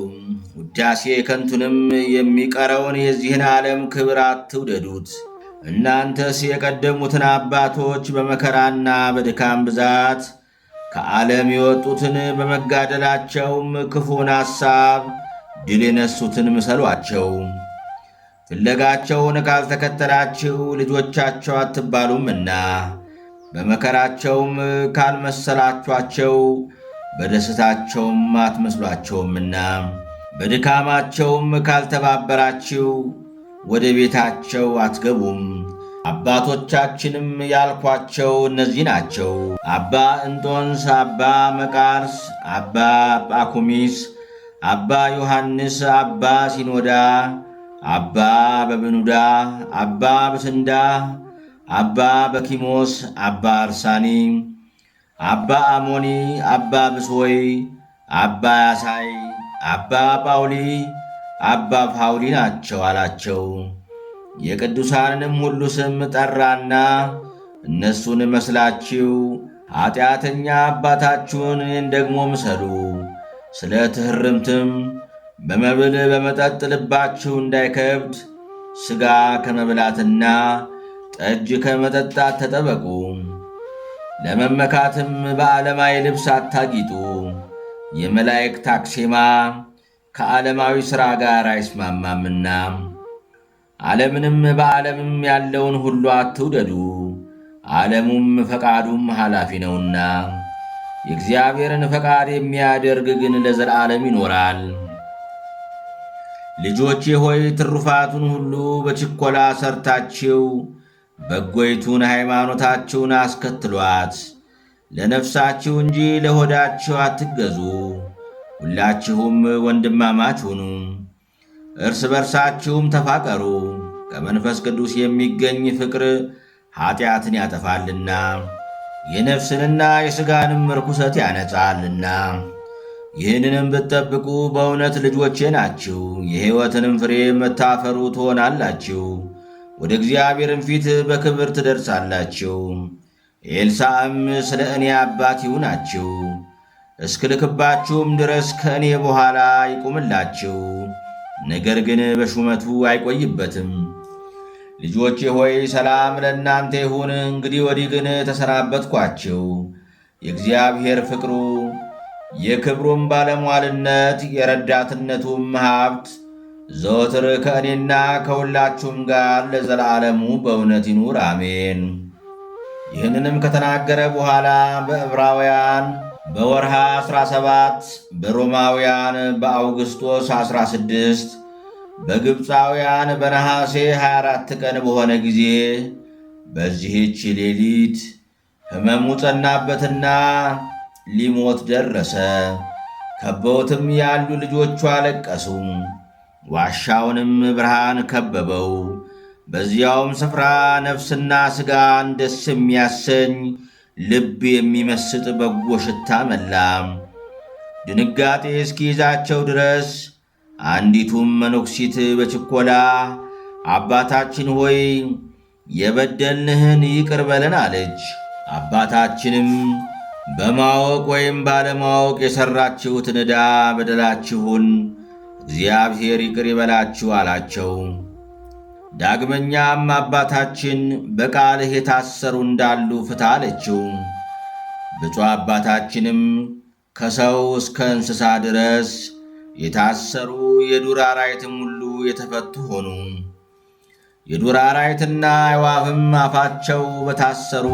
ውዳሴ ከንቱንም የሚቀረውን የዚህን ዓለም ክብር አትውደዱት። እናንተስ የቀደሙትን አባቶች በመከራና በድካም ብዛት ከዓለም የወጡትን በመጋደላቸውም ክፉን ሐሳብ ድል የነሱትን ምሰሏቸው። ፍለጋቸውን ካልተከተላችሁ ልጆቻቸው አትባሉምና፣ በመከራቸውም ካልመሰላችኋቸው በደስታቸውም አትመስሏቸውምና፣ በድካማቸውም ካልተባበራችሁ ወደ ቤታቸው አትገቡም። አባቶቻችንም ያልኳቸው እነዚህ ናቸው። አባ እንጦንስ፣ አባ መቃርስ፣ አባ ጳኩሚስ፣ አባ ዮሐንስ፣ አባ ሲኖዳ፣ አባ በብኑዳ፣ አባ ብስንዳ፣ አባ በኪሞስ፣ አባ አርሳኒ፣ አባ አሞኒ፣ አባ ብሶይ፣ አባ ያሳይ፣ አባ ጳውሊ፣ አባ ፓውሊ ናቸው አላቸው። የቅዱሳንንም ሁሉ ስም ጠራና እነሱን መስላችሁ ኀጢአተኛ አባታችሁን እኔን ደግሞ ምሰሉ። ስለ ትሕርምትም በመብል በመጠጥ ልባችሁ እንዳይከብድ ሥጋ ከመብላትና ጠጅ ከመጠጣት ተጠበቁ። ለመመካትም በዓለማዊ ልብስ አታጊጡ። የመላእክት አክሴማ ከዓለማዊ ሥራ ጋር አይስማማምና። ዓለምንም በዓለምም ያለውን ሁሉ አትውደዱ። ዓለሙም ፈቃዱም ኃላፊ ነውና። የእግዚአብሔርን ፈቃድ የሚያደርግ ግን ለዘላለም ይኖራል። ልጆቼ ሆይ ትሩፋቱን ሁሉ በችኰላ ሰርታችሁ በጎይቱን ሃይማኖታችሁን አስከትሏት። ለነፍሳችሁ እንጂ ለሆዳችሁ አትገዙ። ሁላችሁም ወንድማማች ሁኑ፣ እርስ በርሳችሁም ተፋቀሩ። ከመንፈስ ቅዱስ የሚገኝ ፍቅር ኀጢአትን ያጠፋልና የነፍስንና የሥጋንም ርኩሰት ያነጻልና። ይህንንም ብትጠብቁ በእውነት ልጆቼ ናችሁ፣ የሕይወትንም ፍሬ የምታፈሩ ትሆናላችሁ። ወደ እግዚአብሔርም ፊት በክብር ትደርሳላችሁ። ኤልሳዕም ስለ እኔ አባት ይሁናችሁ፣ እስክልክባችሁም ድረስ ከእኔ በኋላ ይቁምላችሁ፣ ነገር ግን በሹመቱ አይቆይበትም። ልጆቼ ሆይ ሰላም ለእናንተ ይሁን። እንግዲህ ወዲህ ግን ተሰናበትኳችሁ። የእግዚአብሔር ፍቅሩ የክብሩም ባለሟልነት የረዳትነቱም ሀብት ዘወትር ከእኔና ከሁላችሁም ጋር ለዘላለሙ በእውነት ይኑር፣ አሜን። ይህንንም ከተናገረ በኋላ በዕብራውያን በወርሃ 17 በሮማውያን በአውግስጦስ 16 በግብፃውያን በነሐሴ 24 ቀን በሆነ ጊዜ በዚህች ሌሊት ሕመሙ ጸናበትና ሊሞት ደረሰ። ከበውትም ያሉ ልጆቹ አለቀሱ። ዋሻውንም ብርሃን ከበበው። በዚያውም ስፍራ ነፍስና ሥጋን ደስ የሚያሰኝ ልብ የሚመስጥ በጎ ሽታ መላ። ድንጋጤ እስኪይዛቸው ድረስ አንዲቱም መነኩሲት በችኮላ አባታችን ሆይ የበደልንህን ይቅር በለን አለች። አባታችንም በማወቅ ወይም ባለማወቅ የሠራችሁትን ዕዳ በደላችሁን እግዚአብሔር ይቅር ይበላችሁ አላቸው። ዳግመኛም አባታችን በቃልህ የታሰሩ እንዳሉ ፍታ አለችው። ብፁዕ አባታችንም ከሰው እስከ እንስሳ ድረስ የታሰሩ የዱር አራዊትም ሁሉ የተፈቱ ሆኑ። የዱር አራዊትና አዕዋፍም አፋቸው በታሰሩ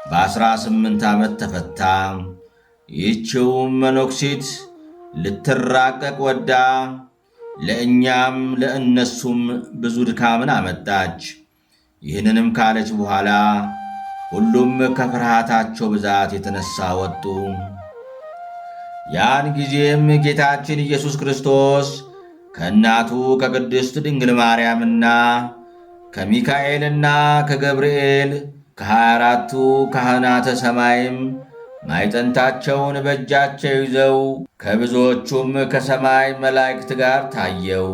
በ18 ዓመት ተፈታ። ይህችውም መነኩሲት ልትራቀቅ ወዳ ለእኛም ለእነሱም ብዙ ድካምን አመጣች። ይህንንም ካለች በኋላ ሁሉም ከፍርሃታቸው ብዛት የተነሣ ወጡ። ያን ጊዜም ጌታችን ኢየሱስ ክርስቶስ ከእናቱ ከቅድስት ድንግል ማርያምና ከሚካኤልና ከገብርኤል ከ24ቱ ካህናተ ሰማይም ማዕጠንታቸውን በእጃቸው ይዘው ከብዙዎቹም ከሰማይ መላእክት ጋር ታየው።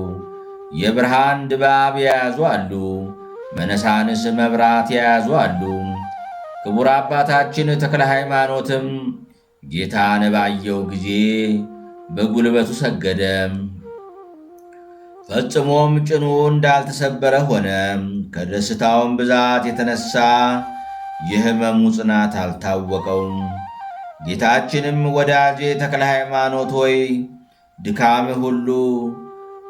የብርሃን ድባብ የያዙ አሉ፣ መነሳንስ መብራት የያዙ አሉ። ክቡር አባታችን ተክለ ሃይማኖትም ጌታን ባየው ጊዜ በጉልበቱ ሰገደ። ፈጽሞም ጭኑ እንዳልተሰበረ ሆነ። ከደስታውም ብዛት የተነሣ የሕመሙ ጽናት አልታወቀውም። ጌታችንም ወዳጄ ተክለ ሃይማኖት ሆይ ድካምህ ሁሉ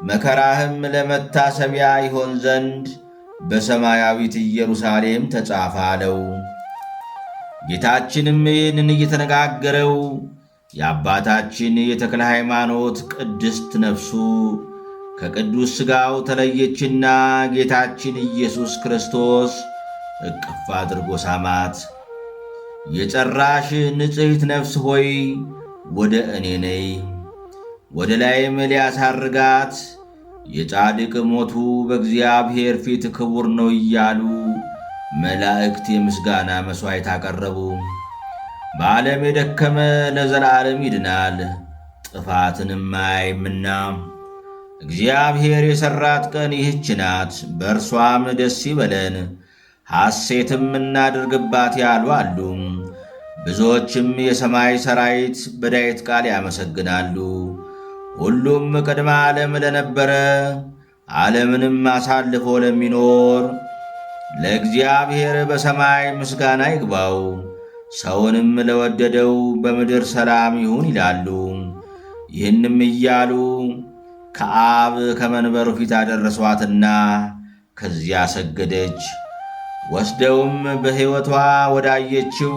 መከራህም ለመታሰቢያ ይሆን ዘንድ በሰማያዊት ኢየሩሳሌም ተጻፈ አለው። ጌታችንም ይህንን እየተነጋገረው የአባታችን የተክለ ሃይማኖት ቅድስት ነፍሱ ከቅዱስ ሥጋው ተለየችና ጌታችን ኢየሱስ ክርስቶስ እቅፍ አድርጎ ሳማት። የጸራሽ ንጽሕት ነፍስ ሆይ ወደ እኔ ነይ፣ ወደ ላይም ሊያሳርጋት የጻድቅ ሞቱ በእግዚአብሔር ፊት ክቡር ነው እያሉ መላእክት የምስጋና መሥዋዕት አቀረቡ። በዓለም የደከመ ለዘላለም ይድናል፣ ጥፋትንም አያይምና። እግዚአብሔር የሠራት ቀን ይህች ናት፣ በእርሷም ደስ ይበለን ሐሴትም እናድርግባት ያሉ አሉ። ብዙዎችም የሰማይ ሠራዊት በዳዊት ቃል ያመሰግናሉ። ሁሉም ቅድመ ዓለም ለነበረ ዓለምንም አሳልፎ ለሚኖር ለእግዚአብሔር በሰማይ ምስጋና ይግባው፣ ሰውንም ለወደደው በምድር ሰላም ይሁን ይላሉ። ይህንም እያሉ ከአብ ከመንበሩ ፊት አደረሷትና ከዚያ ሰገደች። ወስደውም በሕይወቷ ወዳየችው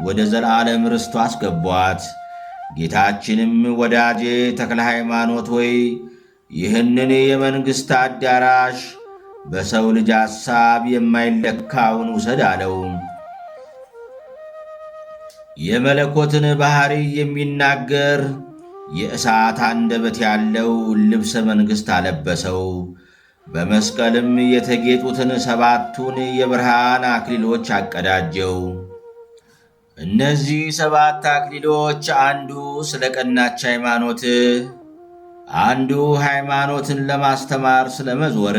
ወደ ዘላለም ርስቷ አስገቧት። ጌታችንም ወዳጄ ተክለ ሃይማኖት ሆይ ይህንን የመንግሥት አዳራሽ በሰው ልጅ ሐሳብ የማይለካውን ውሰድ አለው። የመለኮትን ባሕሪ የሚናገር የእሳት አንደበት ያለው ልብሰ መንግሥት አለበሰው። በመስቀልም የተጌጡትን 7ቱን የብርሃን አክሊሎች አቀዳጀው። እነዚህ 7 አክሊሎች አንዱ ስለ ቀናች ሃይማኖት፣ አንዱ ሃይማኖትን ለማስተማር ስለ መዞር፣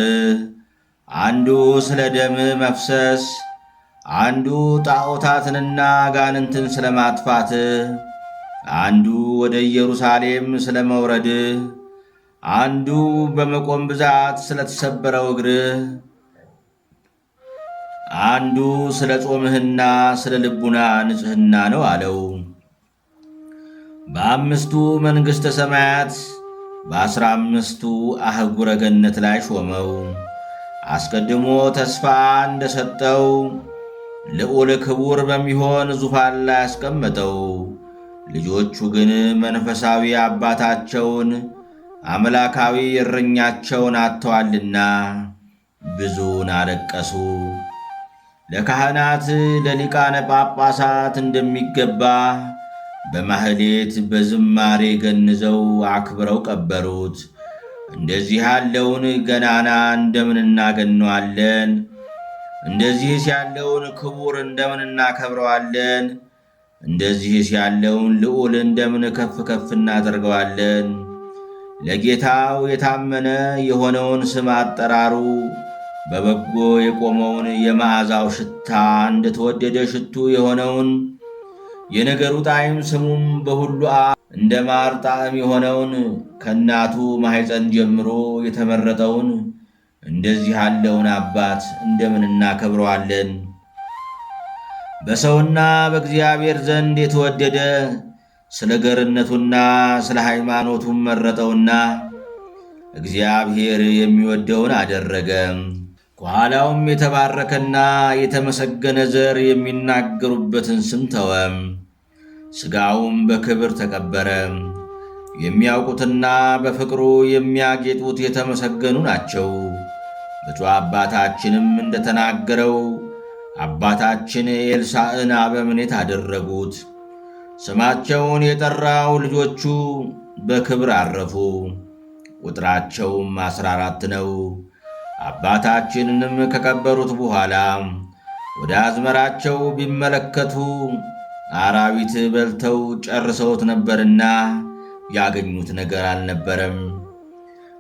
አንዱ ስለ ደም መፍሰስ፣ አንዱ ጣዖታትንና አጋንንትን ስለ ማጥፋት፣ አንዱ ወደ ኢየሩሳሌም ስለ መውረድ፣ አንዱ በመቆም ብዛት ስለተሰበረው እግርህ፣ አንዱ ስለ ጾምህና ስለ ልቡና ንጽሕና ነው አለው። በ5ቱ መንግሥተ ሰማያት በ15ቱ አህጉረ ገነት ላይ ሾመው። አስቀድሞ ተስፋ እንደሰጠው ልዑል ክቡር በሚሆን ዙፋን ላይ አስቀመጠው። ልጆቹ ግን መንፈሳዊ አባታቸውን አምላካዊ እረኛቸውን አጥተዋልና ብዙን አለቀሱ። ለካህናት ለሊቃነ ጳጳሳት እንደሚገባ በማህሌት በዝማሬ ገንዘው አክብረው ቀበሩት። እንደዚህ ያለውን ገናና እንደምን እናገነዋለን? እንደዚህስ ያለውን ክቡር እንደምን እናከብረዋለን? እንደዚህስ ያለውን ልዑል እንደምን ከፍ ከፍ እናደርገዋለን? ለጌታው የታመነ የሆነውን ስም አጠራሩ በበጎ የቆመውን የመዓዛው ሽታ እንደተወደደ ሽቱ የሆነውን የነገሩ ጣዕም ስሙም በሁሉ እንደ ማር ጣዕም የሆነውን ከእናቱ ማኅፀን ጀምሮ የተመረጠውን እንደዚህ ያለውን አባት እንደምን እናከብረዋለን? በሰውና በእግዚአብሔር ዘንድ የተወደደ ስለ ገርነቱና ስለ ሃይማኖቱም መረጠውና እግዚአብሔር የሚወደውን አደረገ። ከኋላውም የተባረከና የተመሰገነ ዘር የሚናገሩበትን ስም ተወ። ሥጋውም በክብር ተቀበረ። የሚያውቁትና በፍቅሩ የሚያጌጡት የተመሰገኑ ናቸው። ብፁዕ አባታችንም እንደተናገረው አባታችን ኤልሳዕን አበምኔት አደረጉት። ስማቸውን የጠራው ልጆቹ በክብር አረፉ። ቁጥራቸውም 14 ነው። አባታችንንም ከቀበሩት በኋላ ወደ አዝመራቸው ቢመለከቱ አራዊት በልተው ጨርሰውት ነበርና ያገኙት ነገር አልነበረም።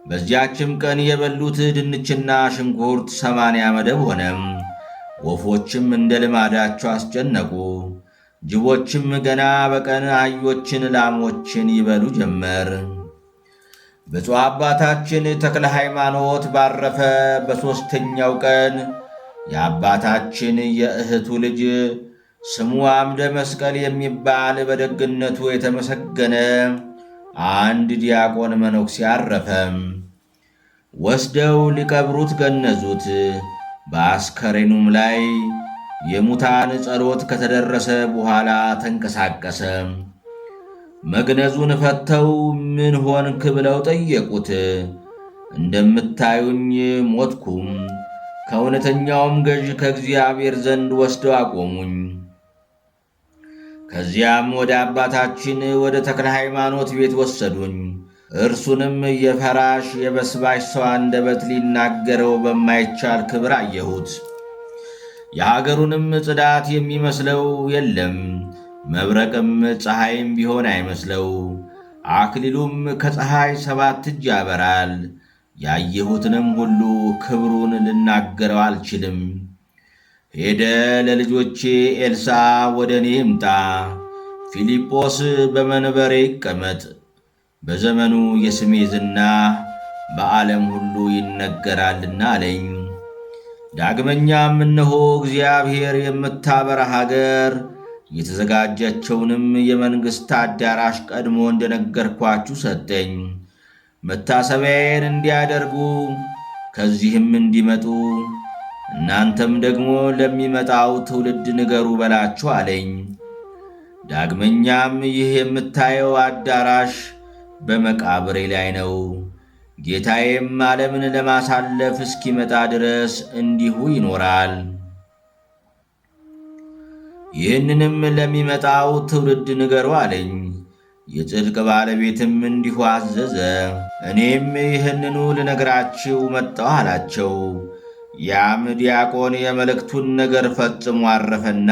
በዚያችም ቀን የበሉት ድንችና ሽንኩርት 80 መደብ ሆነ። ወፎችም እንደ ልማዳቸው አስጨነቁ። ጅቦችም ገና በቀን አህዮችን፣ ላሞችን ይበሉ ጀመር። ብፁዕ አባታችን ተክለ ሃይማኖት ባረፈ በሦስተኛው ቀን የአባታችን የእህቱ ልጅ ስሙ አምደ መስቀል የሚባል በደግነቱ የተመሰገነ አንድ ዲያቆን መነኩሴ አረፈ። ወስደው ሊቀብሩት ገነዙት። በአስከሬኑም ላይ የሙታን ጸሎት ከተደረሰ በኋላ ተንቀሳቀሰ። መግነዙን ፈተው ምን ሆንክ ብለው ጠየቁት። እንደምታዩኝ ሞትኩም፣ ከእውነተኛውም ገዥ ከእግዚአብሔር ዘንድ ወስደው አቆሙኝ። ከዚያም ወደ አባታችን ወደ ተክለ ሃይማኖት ቤት ወሰዱኝ። እርሱንም የፈራሽ የበስባሽ ሰው አንደበት ሊናገረው በማይቻል ክብር አየሁት። የሀገሩንም ጽዳት የሚመስለው የለም። መብረቅም ፀሐይም ቢሆን አይመስለው። አክሊሉም ከፀሐይ 7 እጅ ያበራል። ያየሁትንም ሁሉ ክብሩን ልናገረው አልችልም። ሄደ ለልጆቼ ኤልሳዕ ወደ እኔ ይምጣ፣ ፊልጶስ በመንበሬ ይቀመጥ፣ በዘመኑ የስሜ ዝና በዓለም ሁሉ ይነገራልና አለኝ። ዳግመኛም እነሆ እግዚአብሔር የምታበራ ሀገር የተዘጋጀችውንም የመንግሥት አዳራሽ ቀድሞ እንደነገርኳችሁ ሰጠኝ። መታሰቢያዬን እንዲያደርጉ ከዚህም እንዲመጡ እናንተም ደግሞ ለሚመጣው ትውልድ ንገሩ በላችሁ አለኝ። ዳግመኛም ይህ የምታየው አዳራሽ በመቃብሬ ላይ ነው። ጌታዬም ዓለምን ለማሳለፍ እስኪመጣ ድረስ እንዲሁ ይኖራል። ይህንንም ለሚመጣው ትውልድ ንገሩ አለኝ። የጽድቅ ባለቤትም እንዲሁ አዘዘ። እኔም ይህንኑ ልነግራችሁ መጣሁ አላቸው። ያም ዲያቆን የመልእክቱን ነገር ፈጽሞ አረፈና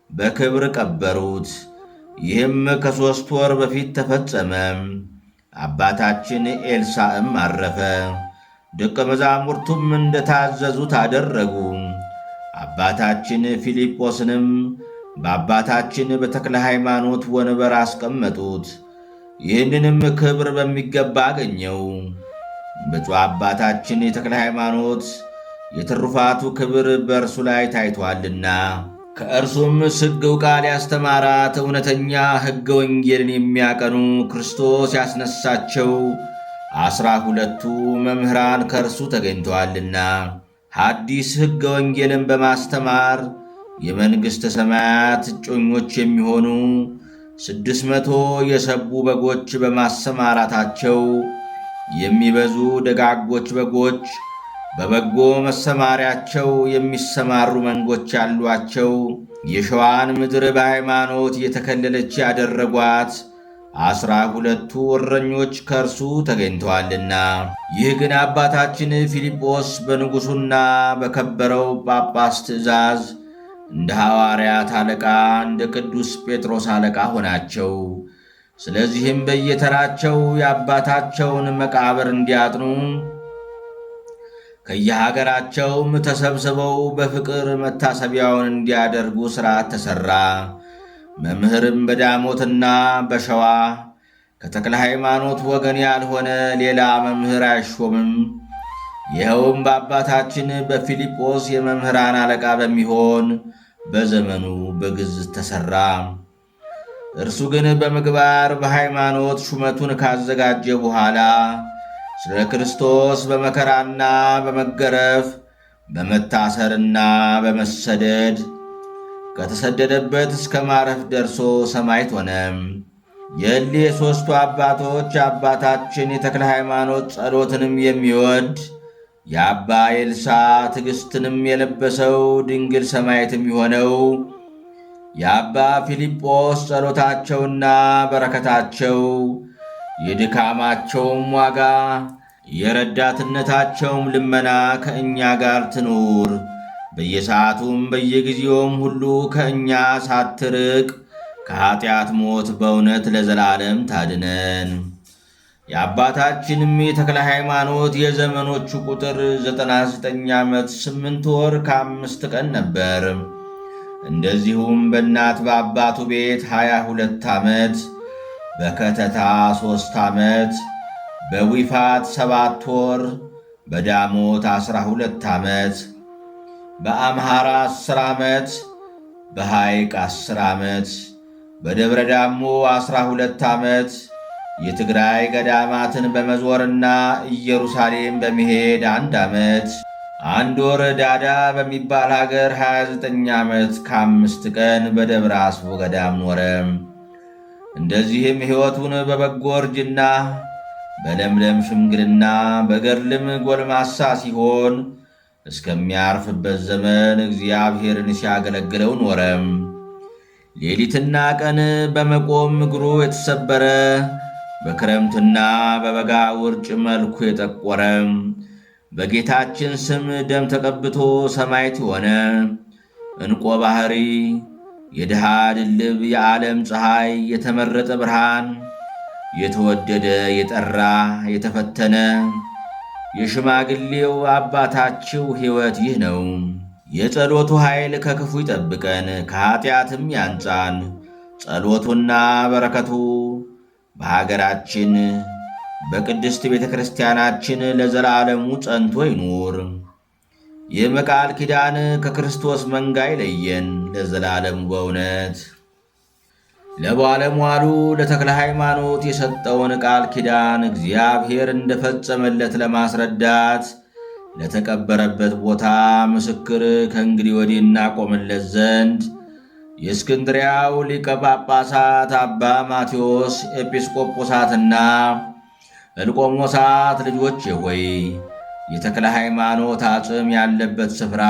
በክብር ቀበሩት። ይህም ከ3 ወር በፊት ተፈጸመ። አባታችን ኤልሳዕም አረፈ። ደቀ መዛሙርቱም እንደታዘዙት አደረጉ። አባታችን ፊልጶስንም በአባታችን በተክለ ሃይማኖት ወንበር አስቀመጡት። ይህንንም ክብር በሚገባ አገኘው። ብፁዕ አባታችን የተክለ ሃይማኖት የትሩፋቱ ክብር በእርሱ ላይ ታይቶአልና ከእርሱም ስግው ቃል ያስተማራት እውነተኛ ሕገ ወንጌልን የሚያቀኑ ክርስቶስ ያስነሳቸው 12ቱ መምህራን ከእርሱ ተገኝተዋልና ሐዲስ ሕገ ወንጌልን በማስተማር የመንግሥተ ሰማያት እጮኞች የሚሆኑ 600 የሰቡ በጎች በማሰማራታቸው የሚበዙ ደጋጎች በጎች በበጎ መሰማሪያቸው የሚሰማሩ መንጎች ያሏቸው የሸዋን ምድር በሃይማኖት የተከለለች ያደረጓት 12ቱ እረኞች ከእርሱ ተገኝተዋልና። ይህ ግን አባታችን ፊልጶስ በንጉሡና በከበረው ጳጳስ ትእዛዝ እንደ ሐዋርያት አለቃ እንደ ቅዱስ ጴጥሮስ አለቃ ሆናቸው። ስለዚህም በየተራቸው የአባታቸውን መቃብር እንዲያጥኑ ከየሀገራቸውም ተሰብስበው በፍቅር መታሰቢያውን እንዲያደርጉ ሥርዓት ተሠራ። መምህርም በዳሞትና በሸዋ ከተክለ ሃይማኖት ወገን ያልሆነ ሌላ መምህር አይሾምም። ይኸውም በአባታችን በፊልጶስ የመምህራን አለቃ በሚሆን በዘመኑ በግዕዝ ተሠራ። እርሱ ግን በምግባር በሃይማኖት ሹመቱን ካዘጋጀ በኋላ ስለ ክርስቶስ በመከራና በመገረፍ በመታሰርና በመሰደድ ከተሰደደበት እስከ ማረፍ ደርሶ ሰማዕት ሆነ። የእሊህ የሦስቱ አባቶች አባታችን የተክለ ሃይማኖት ጸሎትንም የሚወድ የአባ ኤልሳ ትዕግሥትንም የለበሰው ድንግል ሰማዕትም የሆነው የአባ ፊልጶስ ጸሎታቸውና በረከታቸው የድካማቸውም ዋጋ የረዳትነታቸውም ልመና ከእኛ ጋር ትኑር። በየሰዓቱም በየጊዜውም ሁሉ ከእኛ ሳትርቅ ከኀጢአት ሞት በእውነት ለዘላለም ታድነን። የአባታችንም የተክለ ሃይማኖት የዘመኖቹ ቁጥር 99 ዓመት 8 ወር ከ5 ቀን ነበር። እንደዚሁም በእናት በአባቱ ቤት 22 ዓመት፣ በከተታ 3 ዓመት፣ በዊፋት 7 ወር፣ በዳሞት 12 ዓመት፣ በአምሃራ 10 ዓመት፣ በሐይቅ 10 ዓመት፣ በደብረ ዳሞ 12 ዓመት የትግራይ ገዳማትን በመዞርና ኢየሩሳሌም በመሄድ 1 ዓመት፣ 1 ወር ዳዳ በሚባል አገር 29 ዓመት ከ5 ቀን በደብረ አስቦ ገዳም ኖረ። እንደዚህም ሕይወቱን በበጎ እርጅና በለምለም ሽምግልና በገድልም ጎልማሳ ሲሆን እስከሚያርፍበት ዘመን እግዚአብሔርን ሲያገለግለው ኖረም። ሌሊትና ቀን በመቆም እግሩ የተሰበረ በክረምትና በበጋ ውርጭ መልኩ የጠቆረ በጌታችን ስም ደም ተቀብቶ ሰማዕት የሆነ ዕንቆ ባሕሪ የድሃ ድልብ የዓለም ፀሐይ የተመረጠ ብርሃን የተወደደ የጠራ የተፈተነ የሽማግሌው አባታችሁ ሕይወት ይህ ነው። የጸሎቱ ኃይል ከክፉ ይጠብቀን ከኀጢአትም ያንጻን። ጸሎቱና በረከቱ በሀገራችን በቅድስት ቤተ ክርስቲያናችን ለዘላለሙ ጸንቶ ይኑር። ይህም ቃል ኪዳን ከክርስቶስ መንጋ ይለየን ለዘላለሙ በእውነት። ለባለሟሉ ለተክለ ሃይማኖት የሰጠውን ቃል ኪዳን እግዚአብሔር እንደፈጸመለት ለማስረዳት ለተቀበረበት ቦታ ምስክር ከእንግዲህ ወዲህ እናቆምለት ዘንድ የእስክንድርያው ሊቀ ጳጳሳት አባ ማቴዎስ ኤጲስቆጶሳትና እልቆሞሳት ልጆቼ ሆይ የተክለ ሃይማኖት አጽም ያለበት ስፍራ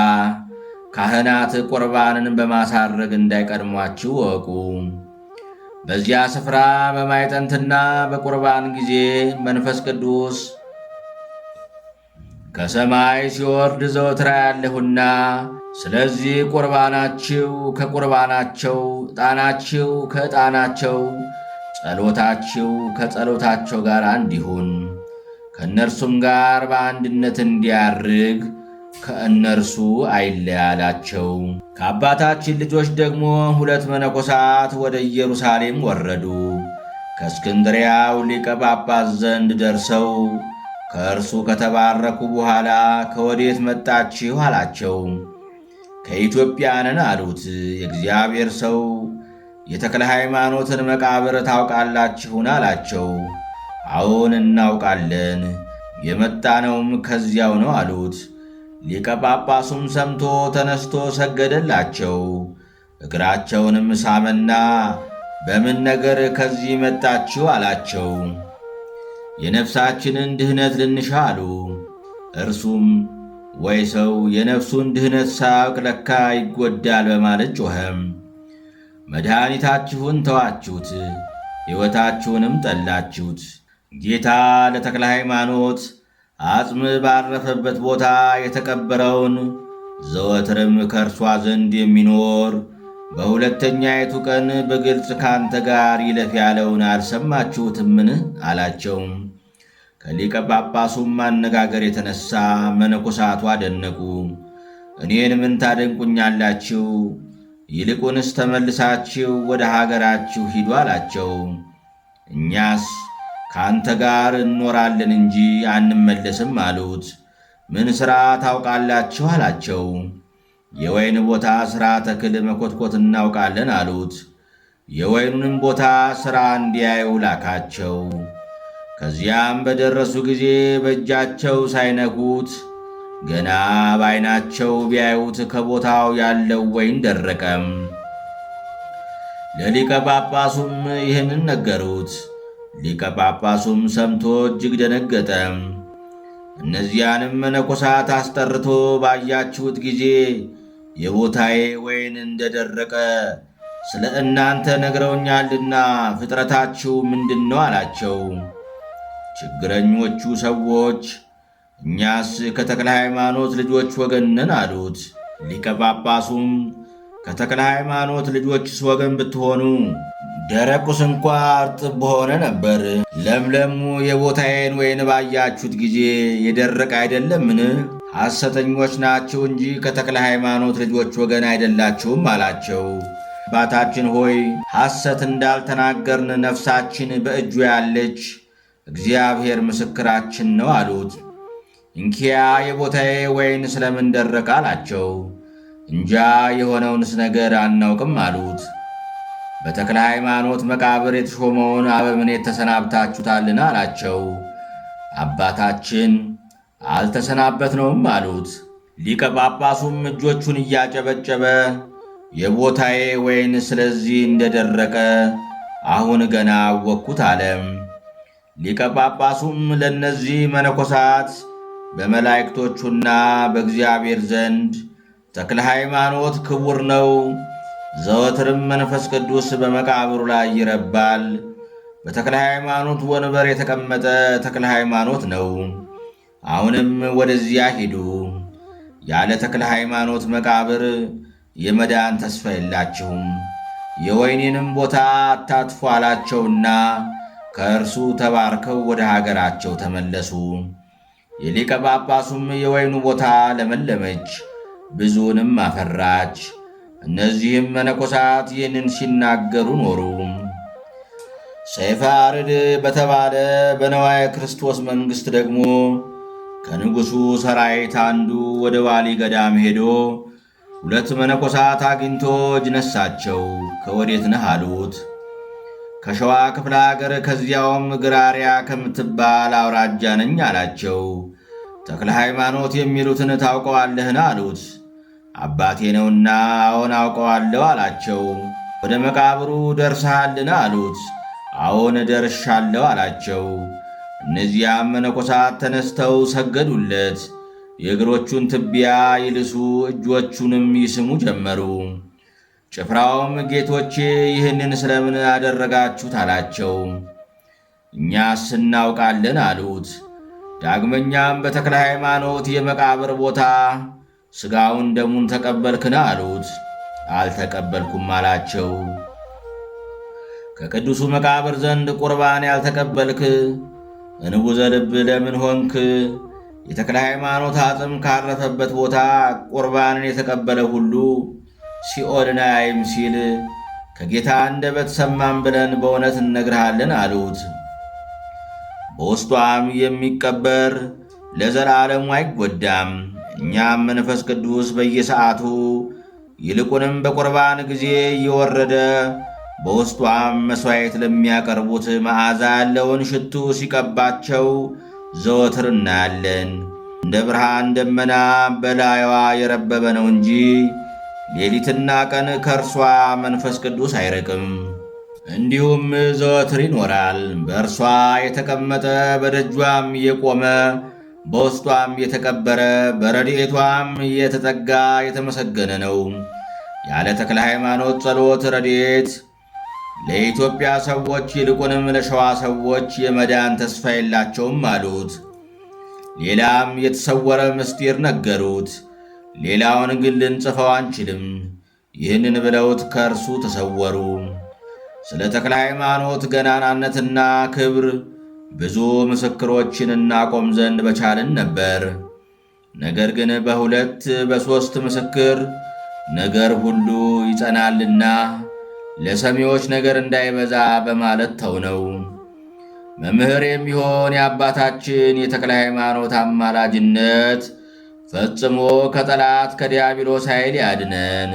ካህናት ቁርባንን በማሳረግ እንዳይቀድሟችሁ እወቁ። በዚያ ስፍራ በማዕጠንትና በቁርባን ጊዜ መንፈስ ቅዱስ ከሰማይ ሲወርድ ዘወትር ያለሁና፣ ስለዚህ ቁርባናችሁ ከቁርባናቸው፣ ዕጣናችሁ ከዕጣናቸው፣ ጸሎታችሁ ከጸሎታቸው ጋር አንድ ይሁን። ከእነርሱም ጋር በአንድነት እንዲያርግ ከእነርሱ አይለያላቸው። ከአባታችን ልጆች ደግሞ 2 መነኮሳት ወደ ኢየሩሳሌም ወረዱ። ከእስክንድርያው ሊቀ ጳጳስ ዘንድ ደርሰው ከእርሱ ከተባረኩ በኋላ ከወዴት መጣችሁ አላቸው። ከኢትዮጵያ ነን አሉት። የእግዚአብሔር ሰው የተክለ ሃይማኖትን መቃብር ታውቃላችሁን አላቸው። አዎን እናውቃለን፣ የመጣነውም ከዚያው ነው አሉት። ሊቀ ጳጳሱም ሰምቶ ተነስቶ ሰገደላቸው። እግራቸውንም ሳመና በምን ነገር ከዚህ መጣችሁ አላቸው። የነፍሳችንን ድህነት ልንሻ አሉ። እርሱም ወይ ሰው የነፍሱን ድህነት ሳያውቅ ለካ ይጎዳል በማለት ጮኸም። መድኃኒታችሁን ተዋችሁት፣ ሕይወታችሁንም ጠላችሁት። ጌታ ለተክለ ሃይማኖት አጽም ባረፈበት ቦታ የተቀበረውን ዘወትርም ከእርሷ ዘንድ የሚኖር በሁለተኛይቱ ቀን በግልጽ ካንተ ጋር ይለፍ ያለውን አልሰማችሁትምን? አላቸው። ከሊቀ ጳጳሱም አነጋገር የተነሣ መነኮሳቱ አደነቁ። እኔን ምን ታደንቁኛላችሁ? ይልቁንስ ተመልሳችሁ ወደ ሀገራችሁ ሂዱ አላቸው። እኛስ ከአንተ ጋር እንኖራለን እንጂ አንመለስም አሉት። ምን ሥራ ታውቃላችሁ? አላቸው። የወይን ቦታ ሥራ ተክል መኮትኮት እናውቃለን አሉት። የወይኑንም ቦታ ሥራ እንዲያዩ ላካቸው። ከዚያም በደረሱ ጊዜ በእጃቸው ሳይነኩት ገና በዓይናቸው ቢያዩት ከቦታው ያለው ወይን ደረቀም። ለሊቀ ጳጳሱም ይህንን ነገሩት። ሊቀ ጳጳሱም ሰምቶ እጅግ ደነገጠ። እነዚያንም መነኮሳት አስጠርቶ ባያችሁት ጊዜ የቦታዬ ወይን እንደደረቀ ስለ እናንተ ነግረውኛልና ፍጥረታችሁ ምንድን ነው? አላቸው። ችግረኞቹ ሰዎች እኛስ ከተክለ ሃይማኖት ልጆች ወገን ነን አሉት። ሊቀ ጳጳሱም ከተክለ ሃይማኖት ልጆችስ ወገን ብትሆኑ ደረቁስ እንኳ እርጥብ በሆነ ነበር። ለምለሙ የቦታዬን ወይን ባያችሁት ጊዜ የደረቀ አይደለምን? ሐሰተኞች ናችሁ እንጂ ከተክለ ሃይማኖት ልጆች ወገን አይደላችሁም አላቸው። አባታችን ሆይ ሐሰት እንዳልተናገርን ነፍሳችን በእጁ ያለች እግዚአብሔር ምስክራችን ነው አሉት። እንኪያ የቦታዬ ወይን ስለምን ደረቀ? አላቸው። እንጃ የሆነውንስ ነገር አናውቅም አሉት። በተክለ ሃይማኖት መቃብር የተሾመውን አበምኔት ተሰናብታችሁታልን? አላቸው። አባታችን አልተሰናበትነውም አሉት። ሊቀ ጳጳሱም እጆቹን እያጨበጨበ የቦታዬ ወይን ስለዚህ እንደደረቀ አሁን ገና አወቅኩት አለም። ሊቀ ጳጳሱም ለእነዚህ መነኮሳት በመላእክቶቹና በእግዚአብሔር ዘንድ ተክለ ሃይማኖት ክቡር ነው፣ ዘወትርም መንፈስ ቅዱስ በመቃብሩ ላይ ይረባል። በተክለ ሃይማኖት ወንበር የተቀመጠ ተክለ ሃይማኖት ነው። አሁንም ወደዚያ ሂዱ። ያለ ተክለ ሃይማኖት መቃብር የመዳን ተስፋ የላችሁም። የወይኔንም ቦታ አታጥፉ አላቸውና ከእርሱ ተባርከው ወደ ሀገራቸው ተመለሱ። የሊቀ ጳጳሱም የወይኑ ቦታ ለመለመች፣ ብዙንም አፈራች። እነዚህም መነኮሳት ይህንን ሲናገሩ ኖሩ። ሰይፈ አርድ በተባለ በነዋየ ክርስቶስ መንግሥት ደግሞ ከንጉሡ ሰራዊት አንዱ ወደ ዋሊ ገዳም ሄዶ 2 መነኮሳት አግኝቶ እጅ ነሳቸው። ከወዴት ነህ አሉት። ከሸዋ ክፍለ አገር ከዚያውም ግራሪያ ከምትባል አውራጃ ነኝ አላቸው። ተክለ ሃይማኖት የሚሉትን ታውቀዋለህን? አሉት። አባቴ ነውና አዎን አውቀዋለሁ አላቸው። ወደ መቃብሩ ደርሰሃልን? አሉት። አዎን ደርሻለሁ አላቸው። እነዚያም መነኮሳት ተነስተው ሰገዱለት። የእግሮቹን ትቢያ ይልሱ እጆቹንም ይስሙ ጀመሩ። ጭፍራውም ጌቶቼ ይህንን ስለምን አደረጋችሁት? አላቸው። እኛስ እናውቃለን አሉት። ዳግመኛም በተክለ ሃይማኖት የመቃብር ቦታ ሥጋውን ደሙን ተቀበልክን? አሉት። አልተቀበልኩም አላቸው። ከቅዱሱ መቃብር ዘንድ ቁርባን ያልተቀበልክ እንቡዘ ልብ ለምን ሆንክ? የተክለ ሃይማኖት አጽም ካረፈበት ቦታ ቁርባንን የተቀበለ ሁሉ ሲኦልን አያይም ሲል ከጌታ አንደበት ሰማን ብለን በእውነት እነግርሃለን አሉት። በውስጧም የሚቀበር ለዘላለሙ አይጎዳም። እኛም መንፈስ ቅዱስ በየሰዓቱ ይልቁንም በቁርባን ጊዜ እየወረደ በውስጧም መሥዋዕት ለሚያቀርቡት መዓዛ ያለውን ሽቱ ሲቀባቸው ዘወትር እናያለን። እንደ ብርሃን ደመና በላይዋ የረበበ ነው እንጂ ሌሊትና ቀን ከእርሷ መንፈስ ቅዱስ አይርቅም። እንዲሁም ዘወትር ይኖራል። በእርሷ የተቀመጠ በደጇም የቆመ በውስጧም የተቀበረ በረድኤቷም የተጠጋ የተመሰገነ ነው። ያለ ተክለ ሃይማኖት ጸሎት ረድኤት ለኢትዮጵያ ሰዎች ይልቁንም ለሸዋ ሰዎች የመዳን ተስፋ የላቸውም አሉት። ሌላም የተሰወረ ምስጢር ነገሩት። ሌላውን ግን ልንጽፈው አንችልም። ይህንን ብለውት ከእርሱ ተሰወሩ። ስለ ተክለ ሃይማኖት ገናናነትና ክብር ብዙ ምስክሮችን እናቆም ዘንድ በቻልን ነበር። ነገር ግን በሁለት በሦስት ምስክር ነገር ሁሉ ይጸናልና ለሰሚዎች ነገር እንዳይበዛ በማለት ተውነው። መምህር የሚሆን የአባታችን የተክለ ሃይማኖት አማላጅነት ፈጽሞ ከጠላት ከዲያብሎስ ኃይል ያድነን፣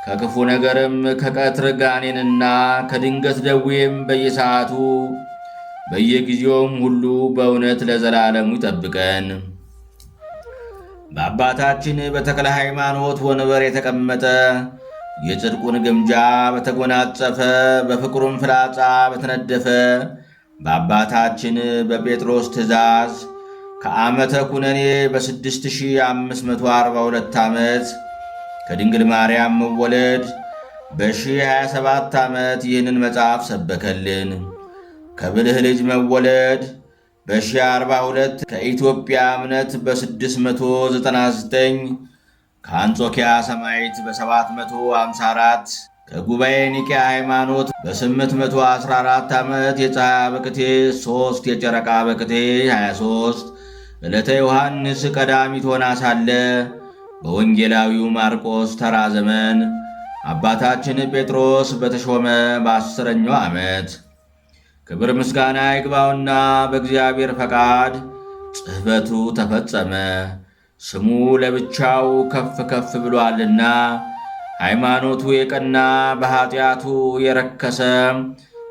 ከክፉ ነገርም ከቀትር ጋኔንና ከድንገት ደዌም በየሰዓቱ በየጊዜውም ሁሉ በእውነት ለዘላለሙ ይጠብቀን። በአባታችን በተክለ ሃይማኖት ወንበር የተቀመጠ የጽድቁን ግምጃ በተጎናጸፈ በፍቅሩም ፍላጻ በተነደፈ በአባታችን በጴጥሮስ ትእዛዝ ከዓመተ ኩነኔ በ6542 ዓመት ከድንግል ማርያም መወለድ በ1027 ዓመት ይህንን መጽሐፍ ሰበከልን። ከብልህ ልጅ መወለድ በ1042 ከኢትዮጵያ እምነት በ699 ከአንጾኪያ ሰማዕት በ754 ከጉባኤ ኒቅያ ሃይማኖት በ814 ዓመት የፀሐይ በቅቴ 3 የጨረቃ በቅቴ 23 ዕለተ ዮሐንስ ቀዳሚት ሆና ሳለ በወንጌላዊው ማርቆስ ተራ ዘመን አባታችን ጴጥሮስ በተሾመ በ10ኛው ዓመት ክብር ምስጋና ይግባውና በእግዚአብሔር ፈቃድ ጽሕፈቱ ተፈጸመ። ስሙ ለብቻው ከፍ ከፍ ብሎአልና ሃይማኖቱ የቀና በኀጢአቱ የረከሰ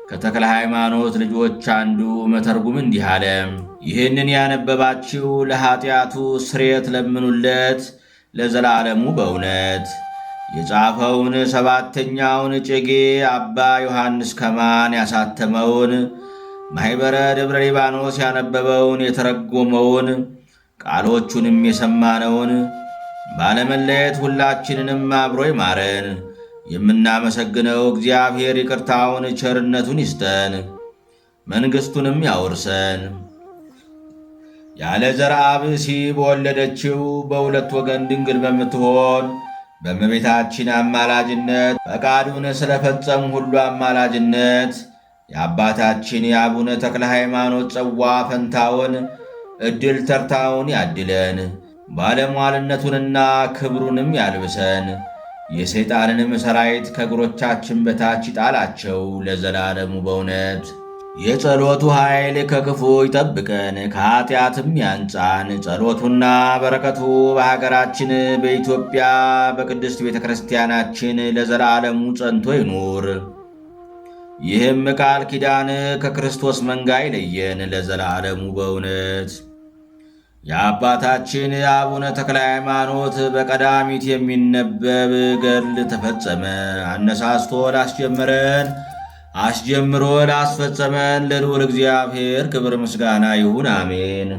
ከተክለ ሃይማኖት ልጆች አንዱ መተርጉም እንዲህ አለ። ይህንን ያነበባችሁ ለኀጢአቱ ስርየት ለምኑለት ለዘላለሙ በእውነት። የጻፈውን 7ኛውን እጨጌ አባ ዮሐንስ ከማን ያሳተመውን ማኅበረ ደብረ ሊባኖስ ያነበበውን የተረጎመውን ቃሎቹንም የሰማነውን ባለመለየት ሁላችንንም አብሮ ይማረን። የምናመሰግነው እግዚአብሔር ይቅርታውን ቸርነቱን ይስጠን፣ መንግሥቱንም ያውርሰን። ያለ ዘርአ ብእሲ በወለደችው በሁለት ወገን ድንግል በምትሆን በእመቤታችን አማላጅነት ፈቃዱን ስለፈጸሙ ሁሉ አማላጅነት የአባታችን የአቡነ ተክለ ሃይማኖት ጽዋ ፈንታውን ዕድል ተርታውን ያድለን፣ ባለሟልነቱንና ክብሩንም ያልብሰን። የሰይጣንንም ሠራዊት ከእግሮቻችን በታች ይጣላቸው ለዘላለሙ በእውነት። የጸሎቱ ኃይል ከክፉ ይጠብቀን፣ ከኀጢአትም ያንጻን። ጸሎቱና በረከቱ በሀገራችን በኢትዮጵያ በቅድስት ቤተ ክርስቲያናችን ለዘላለሙ ጸንቶ ይኑር። ይህም ቃል ኪዳን ከክርስቶስ መንጋ ይለየን ለዘላለሙ በእውነት። የአባታችን አቡነ ተክለ ሃይማኖት በቀዳሚት የሚነበብ ገድል ተፈጸመ። አነሳስቶ ላስጀመረን አስጀምሮ ላስፈጸመን ለልዑል እግዚአብሔር ክብር ምስጋና ይሁን፣ አሜን።